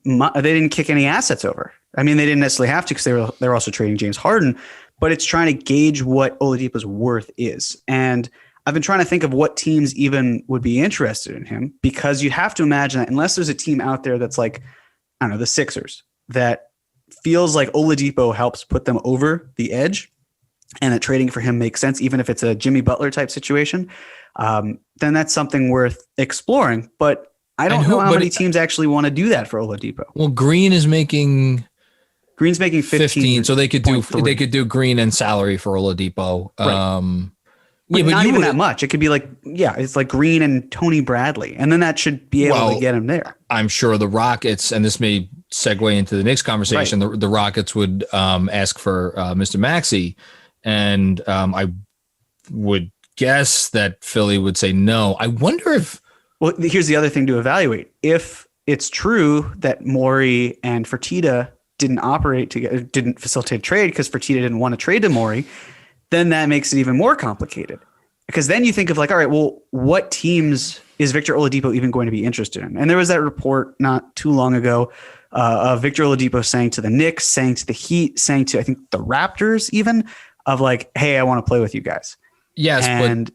They didn't kick any assets over. I mean, they didn't necessarily have to, because they were also trading James Harden. But it's trying to gauge what Oladipo's worth is. And I've been trying to think of what teams even would be interested in him, because you have to imagine that unless there's a team out there that's like, I don't know, the Sixers, that feels like Oladipo helps put them over the edge, and that trading for him makes sense, even if it's a Jimmy Butler type situation, then that's something worth exploring. But I don't know how many teams actually want to do that for Oladipo. Well, Green's making 15, so they could do Green and salary for Oladipo. Right. But not even that much. It could be like, it's like Green and Tony Bradley, and then that should be able to get him there. I'm sure the Rockets, and this may segue into the Knicks conversation, the Rockets would ask for Mr. Maxey, and I would guess that Philly would say no. I wonder if... Well, here's the other thing to evaluate. If it's true that Morey and Fertitta didn't operate together, didn't facilitate trade because Fertitta didn't want to trade to Morey, then that makes it even more complicated, because then you think of like, all right, well, what teams is Victor Oladipo even going to be interested in? And there was that report not too long ago of Victor Oladipo saying to the Knicks, saying to the Heat, saying to, I think, the Raptors even, of like, hey, I want to play with you guys. Yes, and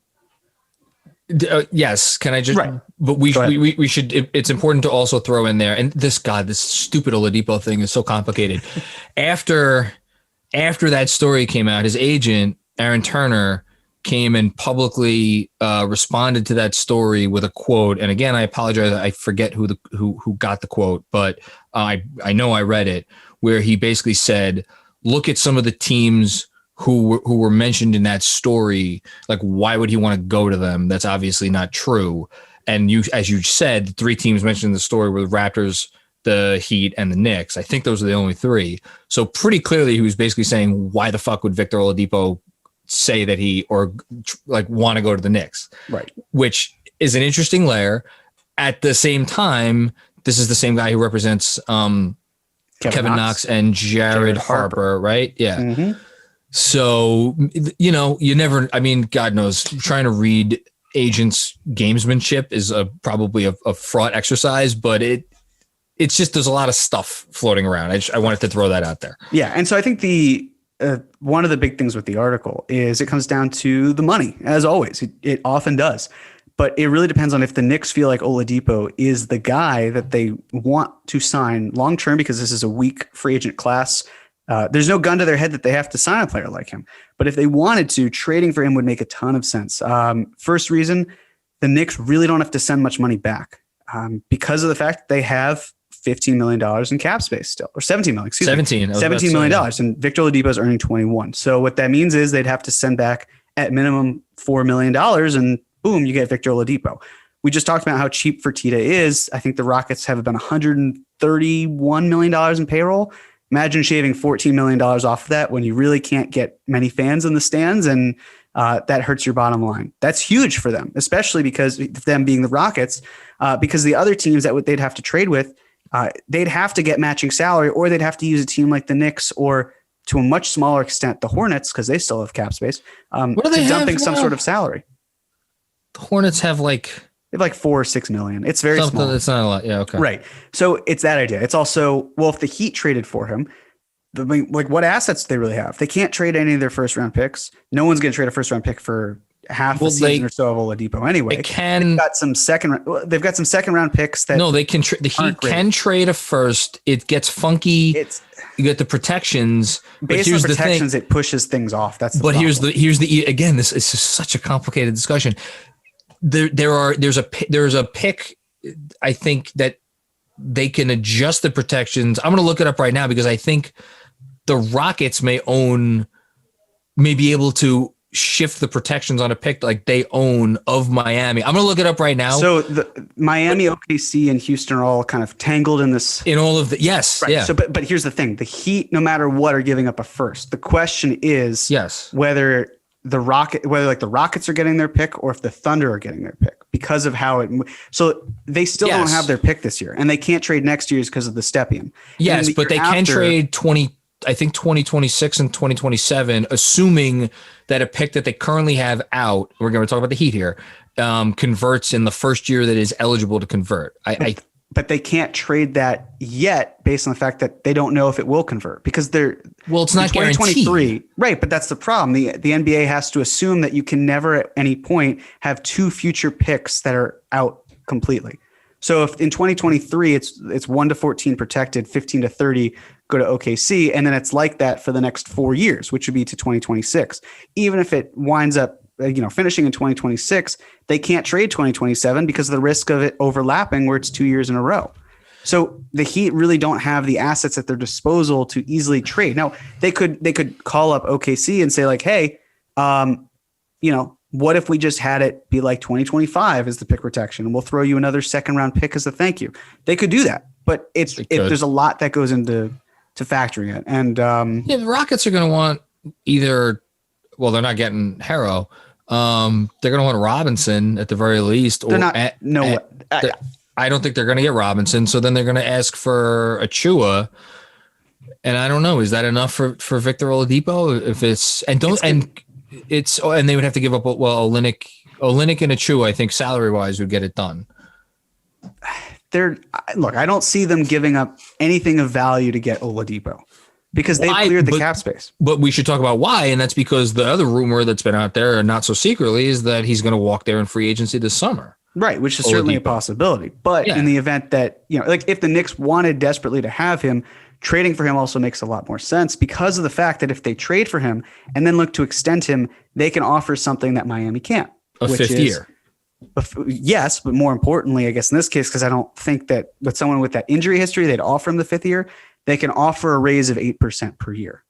Yes. Can I just? Right. But we should. It's important to also throw in there. And this stupid Oladipo thing is so complicated. After that story came out, his agent Aaron Turner came and publicly responded to that story with a quote. And again, I apologize. I forget who got the quote, but I know I read it, where he basically said, "Look at some of the teams who were mentioned in that story. Like, why would he want to go to them? That's obviously not true." And as you said, the 3 teams mentioned in the story were the Raptors, the Heat, and the Knicks. I think those are the only 3. So pretty clearly, he was basically saying, why the fuck would Victor Oladipo say that want to go to the Knicks? Right. Which is an interesting layer. At the same time, this is the same guy who represents Kevin Knox and Jared Harper, right? Yeah. Mm-hmm. So, you never, God knows, trying to read agents' gamesmanship is probably a fraught exercise, but it's just, there's a lot of stuff floating around. I wanted to throw that out there. Yeah. And so I think one of the big things with the article is it comes down to the money, as always. It often does. But it really depends on if the Knicks feel like Oladipo is the guy that they want to sign long-term, because this is a weak free agent class. There's no gun to their head that they have to sign a player like him. But if they wanted to, trading for him would make a ton of sense. First reason, the Knicks really don't have to send much money back because of the fact that they have $15 million in cap space still, or $17 million, excuse me. $17 million. And Victor Oladipo is earning 21. So what that means is they'd have to send back at minimum $4 million, and boom, you get Victor Oladipo. We just talked about how cheap Fertitta is. I think the Rockets have about $131 million in payroll. Imagine shaving $14 million off of that when you really can't get many fans in the stands, and that hurts your bottom line. That's huge for them, especially because them being the Rockets, because the other teams that they'd have to trade with, they'd have to get matching salary, or they'd have to use a team like the Knicks, or to a much smaller extent, the Hornets, because they still have cap space, to dumping some sort of salary. The Hornets have they have like $4 or $6 million. It's very small. It's not a lot. Yeah. Okay. Right. So it's that idea. It's also, well, if the Heat traded for him, what assets do they really have? They can't trade any of their first round picks. No one's going to trade a first round pick for half the season or so of Oladipo anyway. They've got some second round picks that they can the Heat can trade a first. It gets funky. You get the protections. Based on protections, it pushes things off. That's the problem. here's the again, this is such a complicated discussion. There's a pick, I think, that they can adjust the protections. I'm going to look it up right now because I think the Rockets may be able to shift the protections on a pick like they own of Miami. I'm going to look it up right now. So the Miami, OKC, and Houston are all kind of tangled in this. In all of the yes, right. Yeah. So, but here's the thing: the Heat, no matter what, are giving up a first. The question is, whether the Rockets are getting their pick, or if the Thunder are getting their pick, because of how it. So they still don't have their pick this year, and they can't trade next year's because of the Stepien. Yes, but they can trade 2026 and 2027, assuming that a pick that they currently have out, we're going to talk about the Heat here, converts in the first year that is eligible to convert. But they can't trade that yet based on the fact that they don't know if it will convert, because it's not guaranteed. Right. But that's the problem. The NBA has to assume that you can never at any point have 2 future picks that are out completely. So if in 2023, it's 1 to 14 protected, 15 to 30 go to OKC, and then it's like that for the next 4 years, which would be to 2026. Even if it winds up, finishing in 2026, they can't trade 2027 because of the risk of it overlapping where it's 2 years in a row. So the Heat really don't have the assets at their disposal to easily trade. Now they could call up OKC and say like, hey, what if we just had it be like 2025 as the pick protection, and we'll throw you another second round pick as a thank you. They could do that, but there's a lot that goes into factoring it. And the Rockets are going to want they're not getting Harrow. They're going to want Robinson at the very least. They're not. I don't think they're going to get Robinson. So then they're going to ask for Achua. And I don't know. Is that enough for Victor Oladipo? And they would have to give up. Olynyk and Achua, I think salary wise would get it done. I don't see them giving up anything of value to get Oladipo. because they cleared the cap space. But we should talk about why, and that's because the other rumor that's been out there, not so secretly, is that he's going to walk there in free agency this summer. Right, which is certainly a possibility. But in the event that, like if the Knicks wanted desperately to have him, trading for him also makes a lot more sense because of the fact that if they trade for him and then look to extend him, they can offer something that Miami can't. A fifth year. Yes, but more importantly, I guess in this case, because I don't think that with someone with that injury history, they'd offer him the fifth year. They can offer a raise of 8% per year,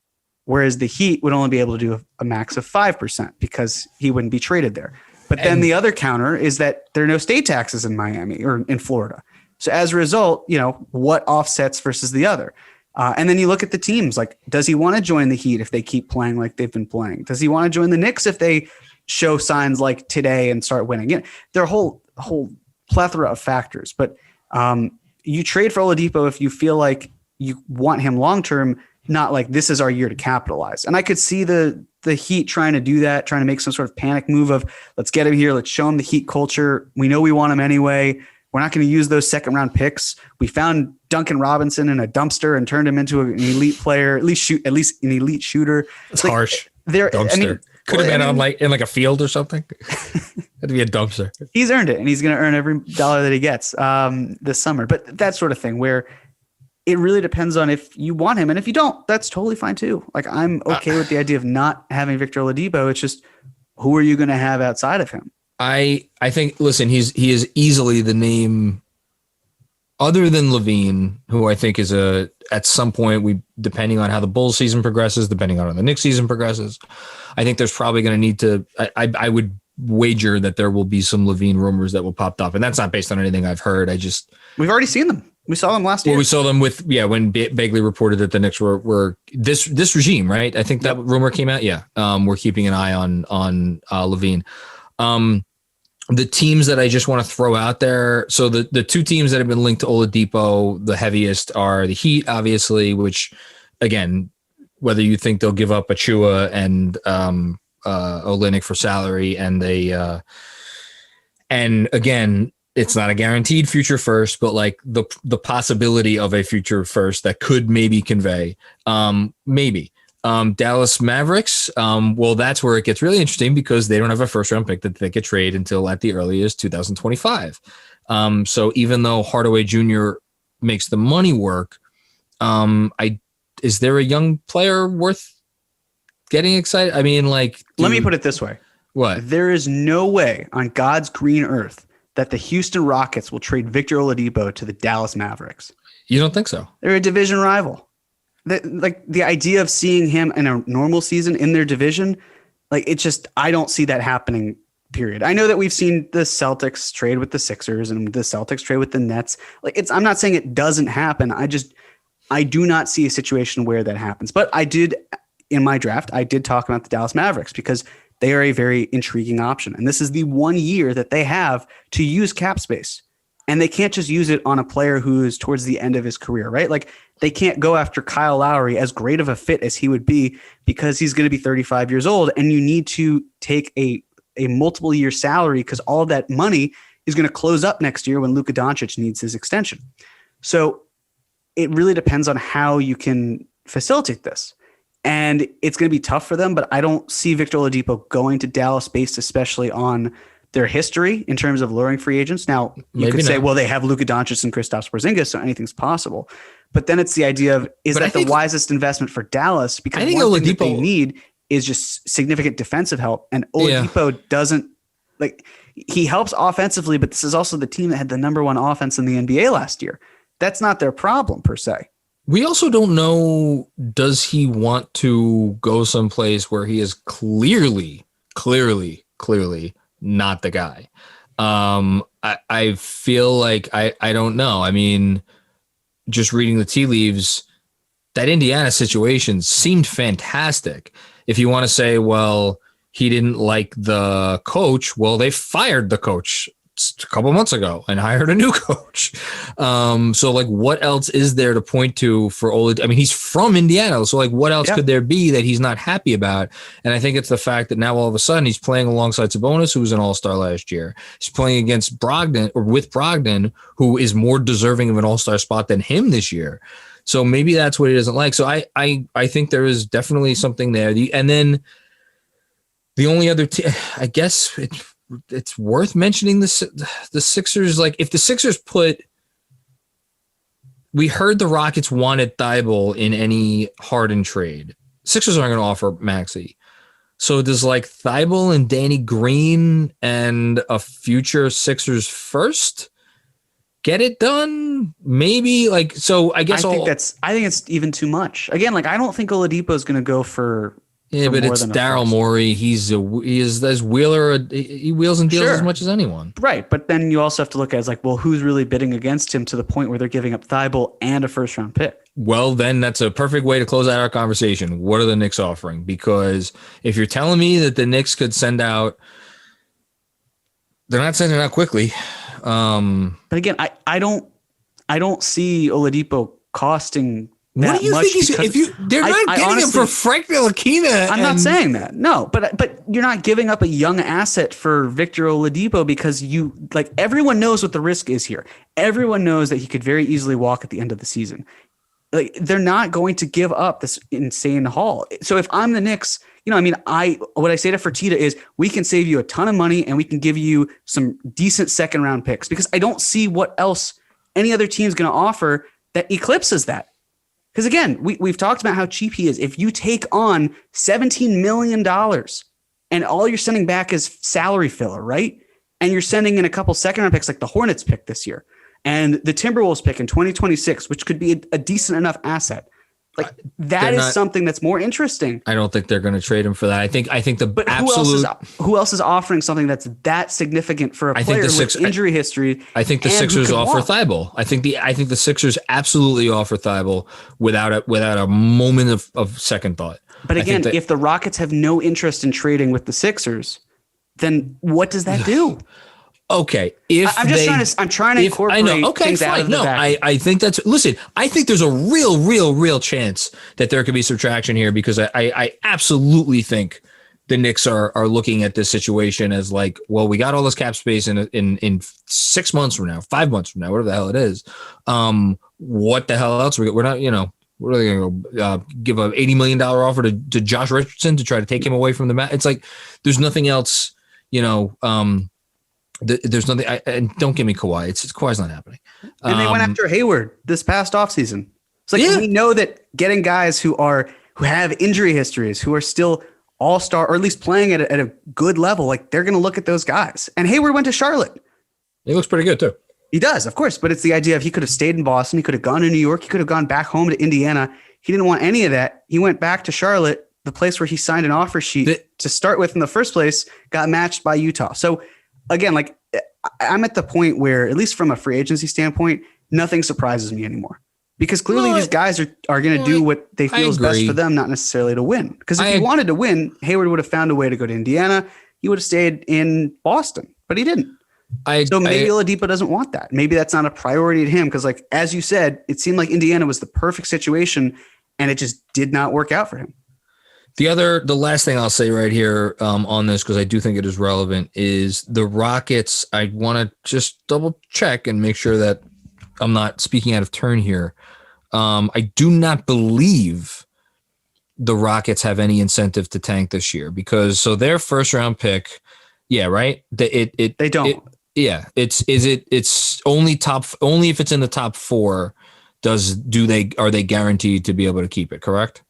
whereas the Heat would only be able to do a max of 5% because he wouldn't be traded there. But then the other counter is that there are no state taxes in Miami or in Florida. So as a result, what offsets versus the other? And then you look at the teams, like, does he want to join the Heat if they keep playing like they've been playing? Does he want to join the Knicks if they show signs like today and start winning? There are a whole plethora of factors, but you trade for Oladipo if you feel like you want him long-term, not like this is our year to capitalize. And I could see the Heat trying to do that, trying to make some sort of panic move of let's get him here. Let's show him the Heat culture. We know we want him anyway. We're not going to use those second round picks. We found Duncan Robinson in a dumpster and turned him into an elite player, at least an elite shooter. It's like, harsh. Dumpster. Could have been on in a field or something. That'd be a dumpster. He's earned it, and he's going to earn every dollar that he gets this summer. But that sort of thing where it really depends on if you want him. And if you don't, that's totally fine too. Like, I'm okay with the idea of not having Victor Oladipo. It's just, who are you going to have outside of him? I think, listen, he is easily the name other than LaVine, who I think is at some point, depending on how the Bulls season progresses, depending on how the Knicks season progresses, I think there's probably going to need to, I would wager that there will be some LaVine rumors that will pop up. And that's not based on anything I've heard. We've already seen them. We saw them last year. Well, we saw them when Bagley reported that the Knicks were this regime, right? I think that rumor came out. Yeah. We're keeping an eye on LaVine. The teams that I just want to throw out there. So the two teams that have been linked to Oladipo, the heaviest are the Heat, obviously, which again, whether you think they'll give up Achua and Olynyk for salary and again, it's not a guaranteed future first, but like the possibility of a future first that could maybe convey, maybe. Dallas Mavericks. Well, that's where it gets really interesting because they don't have a first round pick that they could trade until at the earliest 2025. So even though Hardaway Jr. makes the money work, is there a young player worth getting excited? I mean, let me put it this way. What? There is no way on God's green earth that the Houston Rockets will trade Victor Oladipo to the Dallas Mavericks. You don't think so? They're a division rival. The idea of seeing him in a normal season in their division, I don't see that happening, period. I know that we've seen the Celtics trade with the Sixers and the Celtics trade with the Nets. I'm not saying it doesn't happen. I do not see a situation where that happens. But in my draft, I did talk about the Dallas Mavericks because they are a very intriguing option. And this is the 1 year that they have to use cap space. And they can't just use it on a player who is towards the end of his career, right? They can't go after Kyle Lowry, as great of a fit as he would be, because he's going to be 35 years old. And you need to take a multiple year salary because all of that money is going to close up next year when Luka Doncic needs his extension. So it really depends on how you can facilitate this. And it's going to be tough for them, but I don't see Victor Oladipo going to Dallas based especially on their history in terms of luring free agents. Now, you could say, well, they have Luka Doncic and Kristaps Porzingis, so anything's possible. But then it's the idea of, is that the wisest investment for Dallas? Because one thing that they need is just significant defensive help. And Oladipo doesn't, he helps offensively, but this is also the team that had the number one offense in the NBA last year. That's not their problem per se. We also don't know, does he want to go someplace where he is clearly not the guy? I feel like I don't know. I mean, just reading the tea leaves, that Indiana situation seemed fantastic. If you want to say, well, he didn't like the coach, well, they fired the coach a couple months ago and hired a new coach. So what else is there to point to for Oladipo? I mean, he's from Indiana. So what else could there be that he's not happy about? And I think it's the fact that now all of a sudden he's playing alongside Sabonis, who was an all-star last year. He's playing against Brogdon, or with Brogdon, who is more deserving of an all-star spot than him this year. So maybe that's what he doesn't like. So I think there is definitely something there. And then the only other I guess it's worth mentioning the Sixers. Like if the Sixers we heard the Rockets wanted Thibault in any Harden trade. Sixers aren't going to offer Maxey. So does like Thibault and Danny Green and a future Sixers first get it done? Maybe like, so I guess I think it's even too much. Again, like I don't think Oladipo is going to go for. Yeah, but it's Daryl Morey. He is as Wheeler. He wheels and deals as much as anyone. Right, but then you also have to look at it as like, well, who's really bidding against him to the point where they're giving up Thibault and a first round pick? Well, then that's a perfect way to close out our conversation. What are the Knicks offering? Because if you're telling me that the Knicks could send out, they're not sending out quickly. But again, I don't see Oladipo costing. What do you think they're not getting him for Frank Ntilikina? I'm not saying that. No, but you're not giving up a young asset for Victor Oladipo because everyone knows what the risk is here. Everyone knows that he could very easily walk at the end of the season. Like they're not going to give up this insane haul. So if I'm the Knicks, what I say to Fertitta is we can save you a ton of money and we can give you some decent second round picks because I don't see what else any other team is going to offer that eclipses that. Because again, we've talked about how cheap he is. If you take on $17 million and all you're sending back is salary filler, right? And you're sending in a couple second round picks like the Hornets pick this year and the Timberwolves pick in 2026, which could be a decent enough asset. Like that is something that's more interesting. I don't think they're going to trade him for that. I think but who else is offering something that's that significant for a player with injury history? I think the Sixers offer Thibault. I think the Sixers absolutely offer Thibault without a moment of second thought. But again, if the Rockets have no interest in trading with the Sixers, then what does that do? Okay, I'm trying to incorporate things out of the back. I think I think there's a real chance that there could be subtraction here because I absolutely think the Knicks are looking at this situation as like, well, we got all this cap space in 6 months from now, 5 months from now, whatever the hell it is. What the hell else? We're not, what are they going to give a $80 million offer to Josh Richardson to try to take him away from the mat? It's like there's nothing else, there's nothing, and don't give me Kawhi. Kawhi's not happening. And they went after Hayward this past offseason. It's like we know that getting guys who have injury histories, who are still all-star or at least playing at a good level, like they're going to look at those guys. And Hayward went to Charlotte. He looks pretty good too. He does, of course. But it's the idea of he could have stayed in Boston. He could have gone to New York. He could have gone back home to Indiana. He didn't want any of that. He went back to Charlotte, the place where he signed an offer sheet to start with in the first place, got matched by Utah. So again, like I'm at the point where, at least from a free agency standpoint, nothing surprises me anymore. Because clearly these guys are going to do what they feel is best for them, not necessarily to win. Because if he wanted to win, Hayward would have found a way to go to Indiana. He would have stayed in Boston, but he didn't. So maybe Oladipo doesn't want that. Maybe that's not a priority to him. Because like, as you said, it seemed like Indiana was the perfect situation and it just did not work out for him. The last thing I'll say right here on this, because I do think it is relevant, is the Rockets. I want to just double check and make sure that I'm not speaking out of turn here. I do not believe the Rockets have any incentive to tank this year because their first round pick, yeah, right. They don't. It's only if it's in the top 4. Are they guaranteed to be able to keep it? Correct.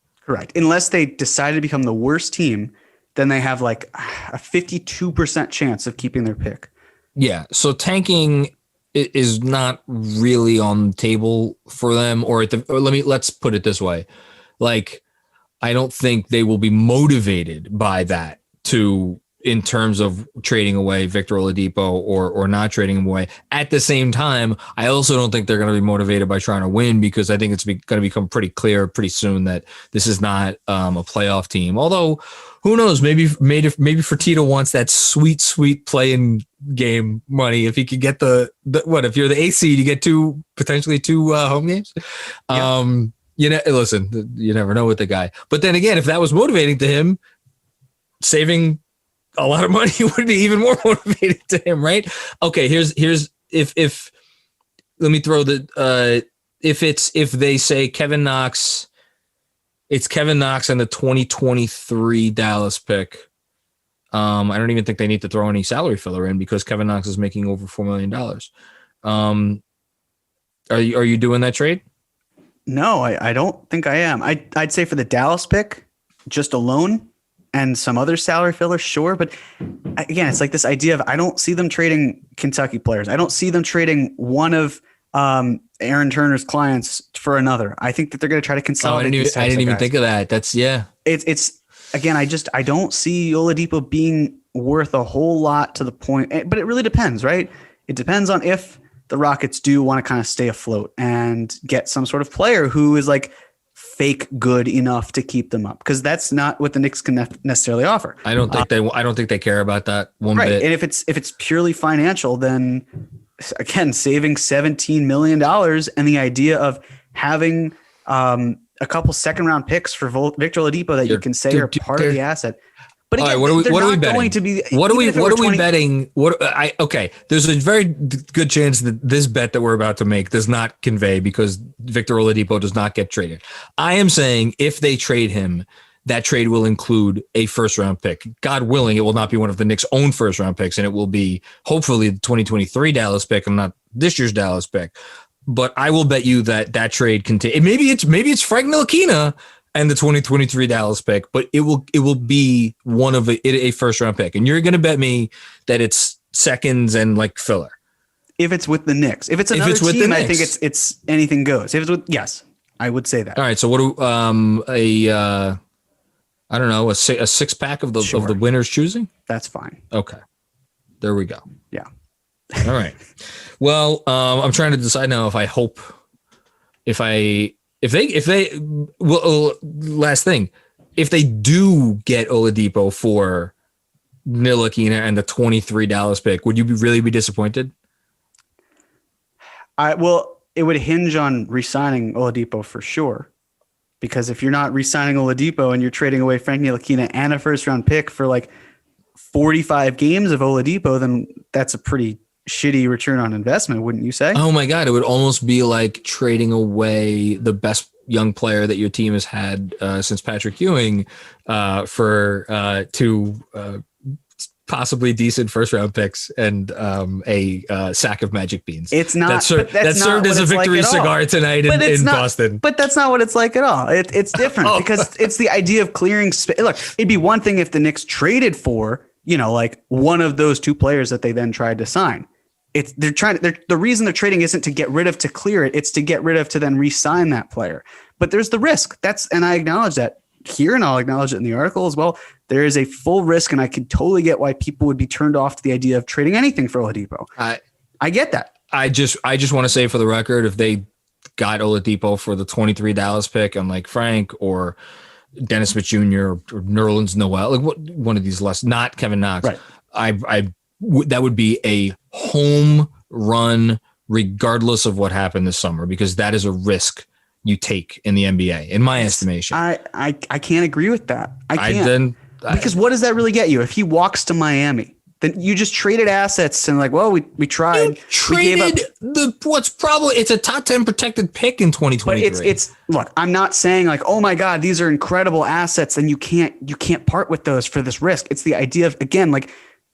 Unless they decide to become the worst team, then they have like a 52% chance of keeping their pick. Yeah. So tanking is not really on the table for them, let's put it this way. Like, I don't think they will be motivated by that in terms of trading away Victor Oladipo or not trading him away. At the same time, I also don't think they're going to be motivated by trying to win because I think it's going to become pretty clear pretty soon that this is not a playoff team. Although, who knows? Maybe Fertitta wants that sweet playing game money. If he could get if you're the 8th seed, you get potentially two home games. Yeah. Listen, you never know with the guy. But then again, if that was motivating to him, saving a lot of money would be even more motivated to him, right? Okay, here's if let me throw if they say Kevin Knox, it's Kevin Knox and the 2023 Dallas pick. I don't even think they need to throw any salary filler in because Kevin Knox is making over $4 million. Are you doing that trade? No, I don't think I am. I'd say for the Dallas pick, just alone and some other salary filler, sure. But again, it's like this idea of I don't see them trading Kentucky players. I don't see them trading one of Aaron Turner's clients for another. I think that they're going to try to consolidate. I didn't even think of that. That's It's again, I don't see Oladipo being worth a whole lot to the point, but it really depends, right? It depends on if the Rockets do want to kind of stay afloat and get some sort of player who is like fake good enough to keep them up, because that's not what the Knicks can necessarily offer. I don't think they care about that one bit. And if it's purely financial, then again, saving $17 million and the idea of having a couple second round picks for Victor Oladipo that you can say are part of the asset. But again, what are we betting? What are we betting? There's a very good chance that this bet that we're about to make does not convey because Victor Oladipo does not get traded. I am saying if they trade him, that trade will include a first round pick. God willing, it will not be one of the Knicks' own first round picks, and it will be hopefully the 2023 Dallas pick and not this year's Dallas pick. But I will bet you that trade contain. Maybe it's Frank Ntilikina and the 2023 Dallas pick, but it will be one of a first round pick. And you're going to bet me that it's seconds and like filler. If it's with the Knicks, if it's another team, I think it's anything goes. If it's with, yes, I would say that. All right. So what do, I don't know, a six pack of the winners choosing? That's fine. Okay. There we go. Yeah. All right. Well, I'm trying to decide now last thing, if they do get Oladipo for Ntilikina and the 23 Dallas pick, would you really be disappointed? It would hinge on re-signing Oladipo for sure. Because if you're not re-signing Oladipo and you're trading away Frank Ntilikina and a first round pick for like 45 games of Oladipo, then that's a pretty shitty return on investment, wouldn't you say? Oh my God. It would almost be like trading away the best young player that your team has had since Patrick Ewing for two possibly decent first round picks and a sack of Magic Beans. It's not that served as a victory cigar tonight in Boston. But that's not what it's like at all. It's different because it's the idea of clearing space. Look, it'd be one thing if the Knicks traded for, like one of those two players that they then tried to sign. The reason they're trading isn't to get rid of, to clear it. It's to get rid of, to then re-sign that player. But there's the risk. And I acknowledge that here, and I'll acknowledge it in the article as well. There is a full risk, and I can totally get why people would be turned off to the idea of trading anything for Oladipo. I get that. I just want to say for the record, if they got Oladipo for the 23 Dallas pick, unlike Frank or Dennis Smith Jr. or Nerlens Noel, like one of these not Kevin Knox, right. That would be a home run regardless of what happened this summer, because that is a risk you take in the NBA, in my estimation. I can't agree with that. I can't. Because what does that really get you? If he walks to Miami, then you just traded assets and we tried. You traded it's a top 10 protected pick in 2023. But look, I'm not saying like, oh my God, these are incredible assets and you can't part with those for this risk. It's the idea of, again, like,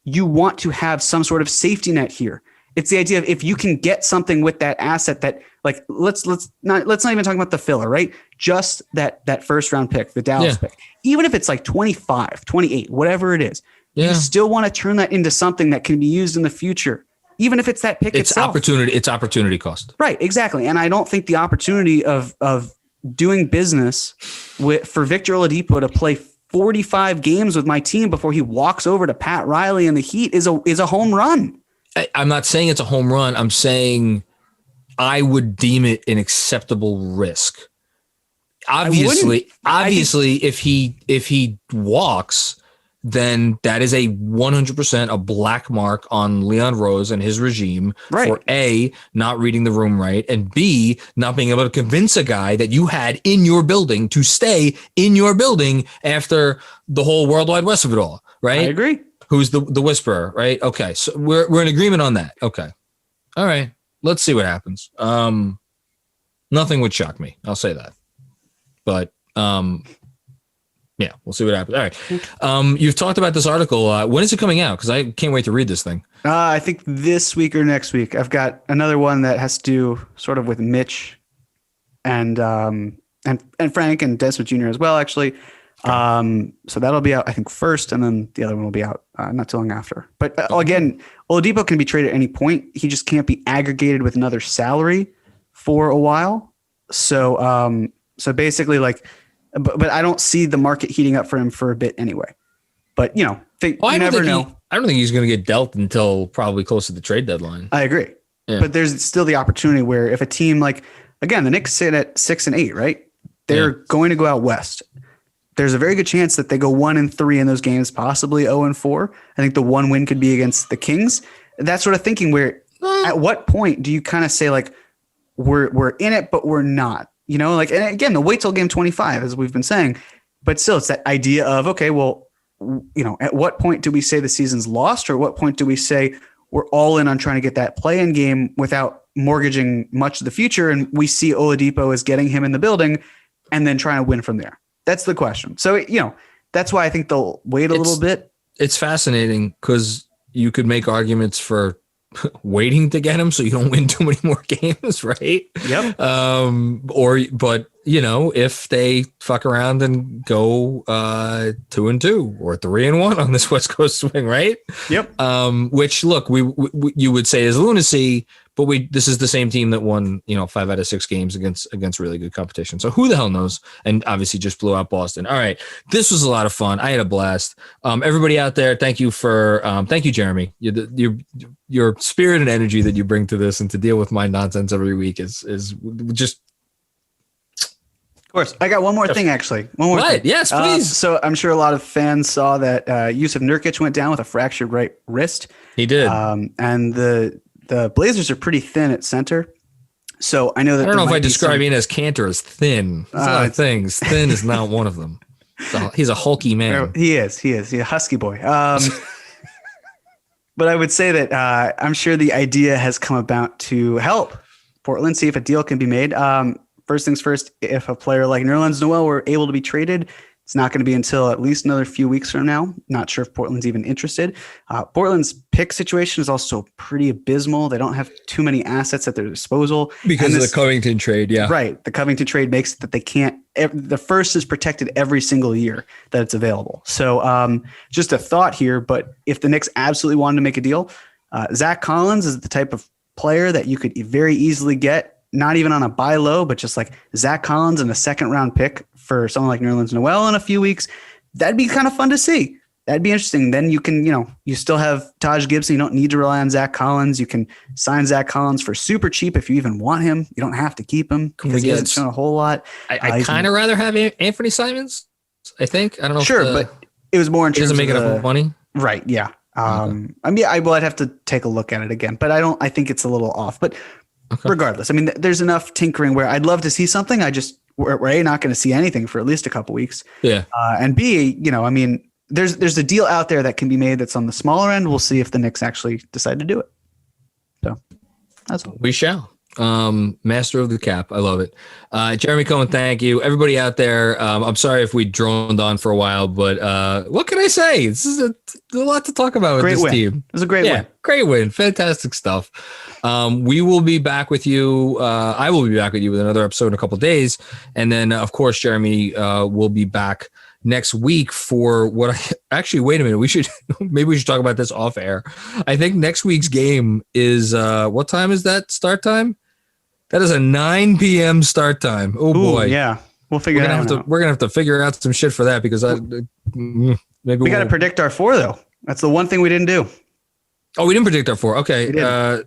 you want to have some sort of safety net here. It's the idea of if you can get something with that asset that, like, let's not even talk about the filler, right? Just that first round pick, the Dallas pick. Even if it's like 25, 28, whatever it is, you still want to turn that into something that can be used in the future. Even if it's that pick itself. It's opportunity cost. Right, exactly. And I don't think the opportunity of doing business for Victor Oladipo to play 45 games with my team before he walks over to Pat Riley and the Heat is a home run. I'm not saying it's a home run. I'm saying I would deem it an acceptable risk. Obviously, if he walks, then that is a 100% a black mark on Leon Rose and his regime for A, not reading the room right, and B, not being able to convince a guy that you had in your building to stay in your building after the whole World Wide West of it all, right? I agree. Who's the whisperer, right? Okay, so we're in agreement on that. Okay. All right. Let's see what happens. Nothing would shock me. I'll say that. But yeah, we'll see what happens. All right. You've talked about this article. When is it coming out? Because I can't wait to read this thing. I think this week or next week. I've got another one that has to do sort of with Mitch and Frank and Desmond Jr. as well, actually. So that'll be out, I think, first, and then the other one will be out not too long after. But again, Oladipo can be traded at any point. He just can't be aggregated with another salary for a while. So basically, like, but I don't see the market heating up for him for a bit anyway. But you never know. I don't think he's going to get dealt until probably close to the trade deadline. I agree, but there's still the opportunity where if a team like, again, the Knicks sit at 6-8, right? They're going to go out west. There's a very good chance that they go 1-3 in those games, possibly 0-4. I think the one win could be against the Kings. That sort of thinking where at what point do you kind of say like, we're in it, but we're not, like, and again, the wait till game 25, as we've been saying, but still it's that idea of, okay, well, at what point do we say the season's lost, or at what point do we say we're all in on trying to get that play-in game without mortgaging much of the future? And we see Oladipo as getting him in the building and then trying to win from there. That's the question. So, that's why I think they'll wait a little bit. It's fascinating because you could make arguments for waiting to get him so you don't win too many more games, right? Yep. But if they fuck around and go 2-2 or 3-1 on this West Coast swing, right? Yep. Which look, we you would say is lunacy, but this is the same team that won 5 out of 6 games against really good competition. So who the hell knows? And obviously just blew out Boston. All right, this was a lot of fun. I had a blast. Everybody out there, thank you, Jeremy. Your spirit and energy that you bring to this and to deal with my nonsense every week is just. Of course. I got one more thing, actually. One more thing. Yes, please. So I'm sure a lot of fans saw that Yusuf Nurkic went down with a fractured right wrist. He did. And the Blazers are pretty thin at center. So I know that. I don't know if I describe Enes Kanter as thin. There's a lot of things. Thin is not one of them. So he's a hulky man. He is. He's a husky boy. But I would say that I'm sure the idea has come about to help Portland see if a deal can be made. First things first, if a player like Nerlens Noel were able to be traded, it's not going to be until at least another few weeks from now. Not sure if Portland's even interested. Portland's pick situation is also pretty abysmal. They don't have too many assets at their disposal. Because of the Covington trade, yeah. Right. The Covington trade makes it that they can't – the first is protected every single year that it's available. So just a thought here, but if the Knicks absolutely wanted to make a deal, Zach Collins is the type of player that you could very easily get, not even on a buy low, but just like Zach Collins and a second-round pick for someone like Nerlens Noel in a few weeks. That'd be kind of fun to see. That'd be interesting. Then you can, you still have Taj Gibson. You don't need to rely on Zach Collins. You can sign Zach Collins for super cheap if you even want him. You don't have to keep him because he hasn't shown a whole lot. I kind of rather have Anthony Simons, I think. I don't know. Sure, but it was more in terms of doesn't make enough money. Right, yeah. Okay. I'd have to take a look at it again, but I think it's a little off. But regardless, there's enough tinkering where I'd love to see something. We're A, not going to see anything for at least a couple weeks. Yeah. And B, there's a deal out there that can be made that's on the smaller end. We'll see if the Knicks actually decide to do it. So that's all. We shall. Master of the cap. I love it. Jeremy Cohen, thank you. Everybody out there, I'm sorry if we droned on for a while, but what can I say? This is a lot to talk about with this team. It was a great win. Great win. Fantastic stuff. We will be back with you. I will be back with you with another episode in a couple of days. And then, of course, Jeremy will be back next week for wait a minute. Maybe we should talk about this off air. I think next week's game is, what time is that start time? That is a 9 p.m. start time. Oh boy. Yeah. We'll figure it out. We're going to have to figure out some shit for that because maybe we got to predict our 4 though. That's the one thing we didn't do. Oh, we didn't predict our 4. Okay. Well,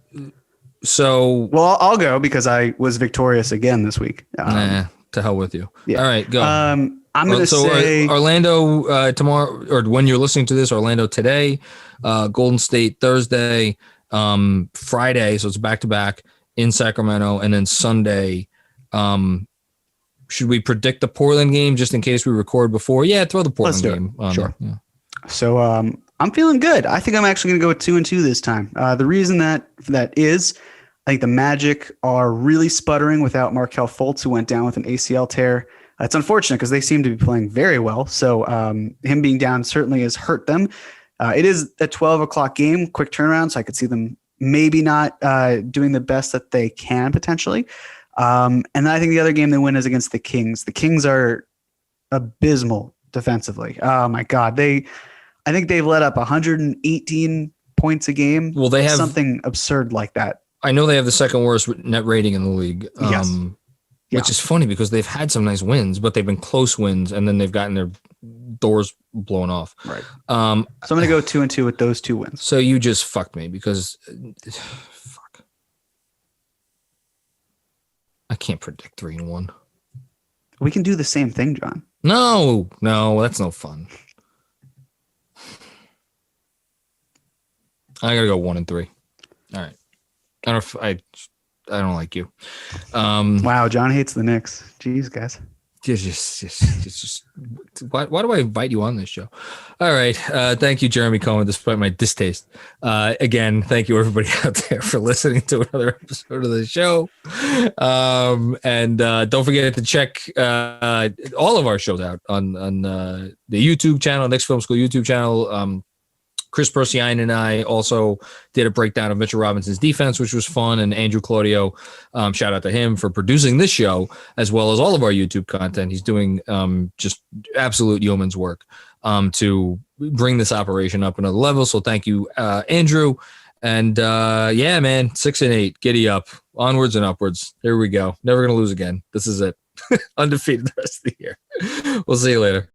I'll go because I was victorious again this week. To hell with you. Yeah. All right, go. I'm going to say Orlando tomorrow, or when you're listening to this, Orlando today, Golden State Thursday, Friday. So it's back to back in Sacramento, and then Sunday. Should we predict the Portland game just in case we record before? Yeah, throw the Portland game on. Sure. Yeah. So I'm feeling good. I think I'm actually going to go with 2-2 this time. The reason that is, I think the Magic are really sputtering without Markelle Fultz, who went down with an ACL tear. It's unfortunate because they seem to be playing very well. So him being down certainly has hurt them. It is a 12 o'clock game, quick turnaround, so I could see them maybe not doing the best that they can potentially. And then I think the other game they win is against the Kings. The Kings are abysmal defensively. Oh my God. I think they've let up 118 points a game. Well, they have something absurd like that. I know they have the second worst net rating in the league. Yes. Which is funny because they've had some nice wins, but they've been close wins, and then they've gotten their doors blown off. Right. So I'm going to go 2-2 with those two wins. So you just fucked me because fuck. I can't predict 3-1. We can do the same thing, John. No, that's no fun. I gotta go 1-3. All right. I don't like you. Wow, John hates the Knicks. Jeez, guys. Just why do I invite you on this show? All right. Thank you, Jeremy Cohen, despite my distaste. Again, thank you everybody out there for listening to another episode of the show. And don't forget to check all of our shows out on the YouTube channel, Knicks Film School YouTube channel. Chris Persiane and I also did a breakdown of Mitchell Robinson's defense, which was fun. And Andrew Claudio, shout out to him for producing this show, as well as all of our YouTube content. He's doing just absolute yeoman's work to bring this operation up another level. So thank you, Andrew. And yeah, man, 6-8, giddy up, onwards and upwards. Here we go. Never going to lose again. This is it. Undefeated the rest of the year. We'll see you later.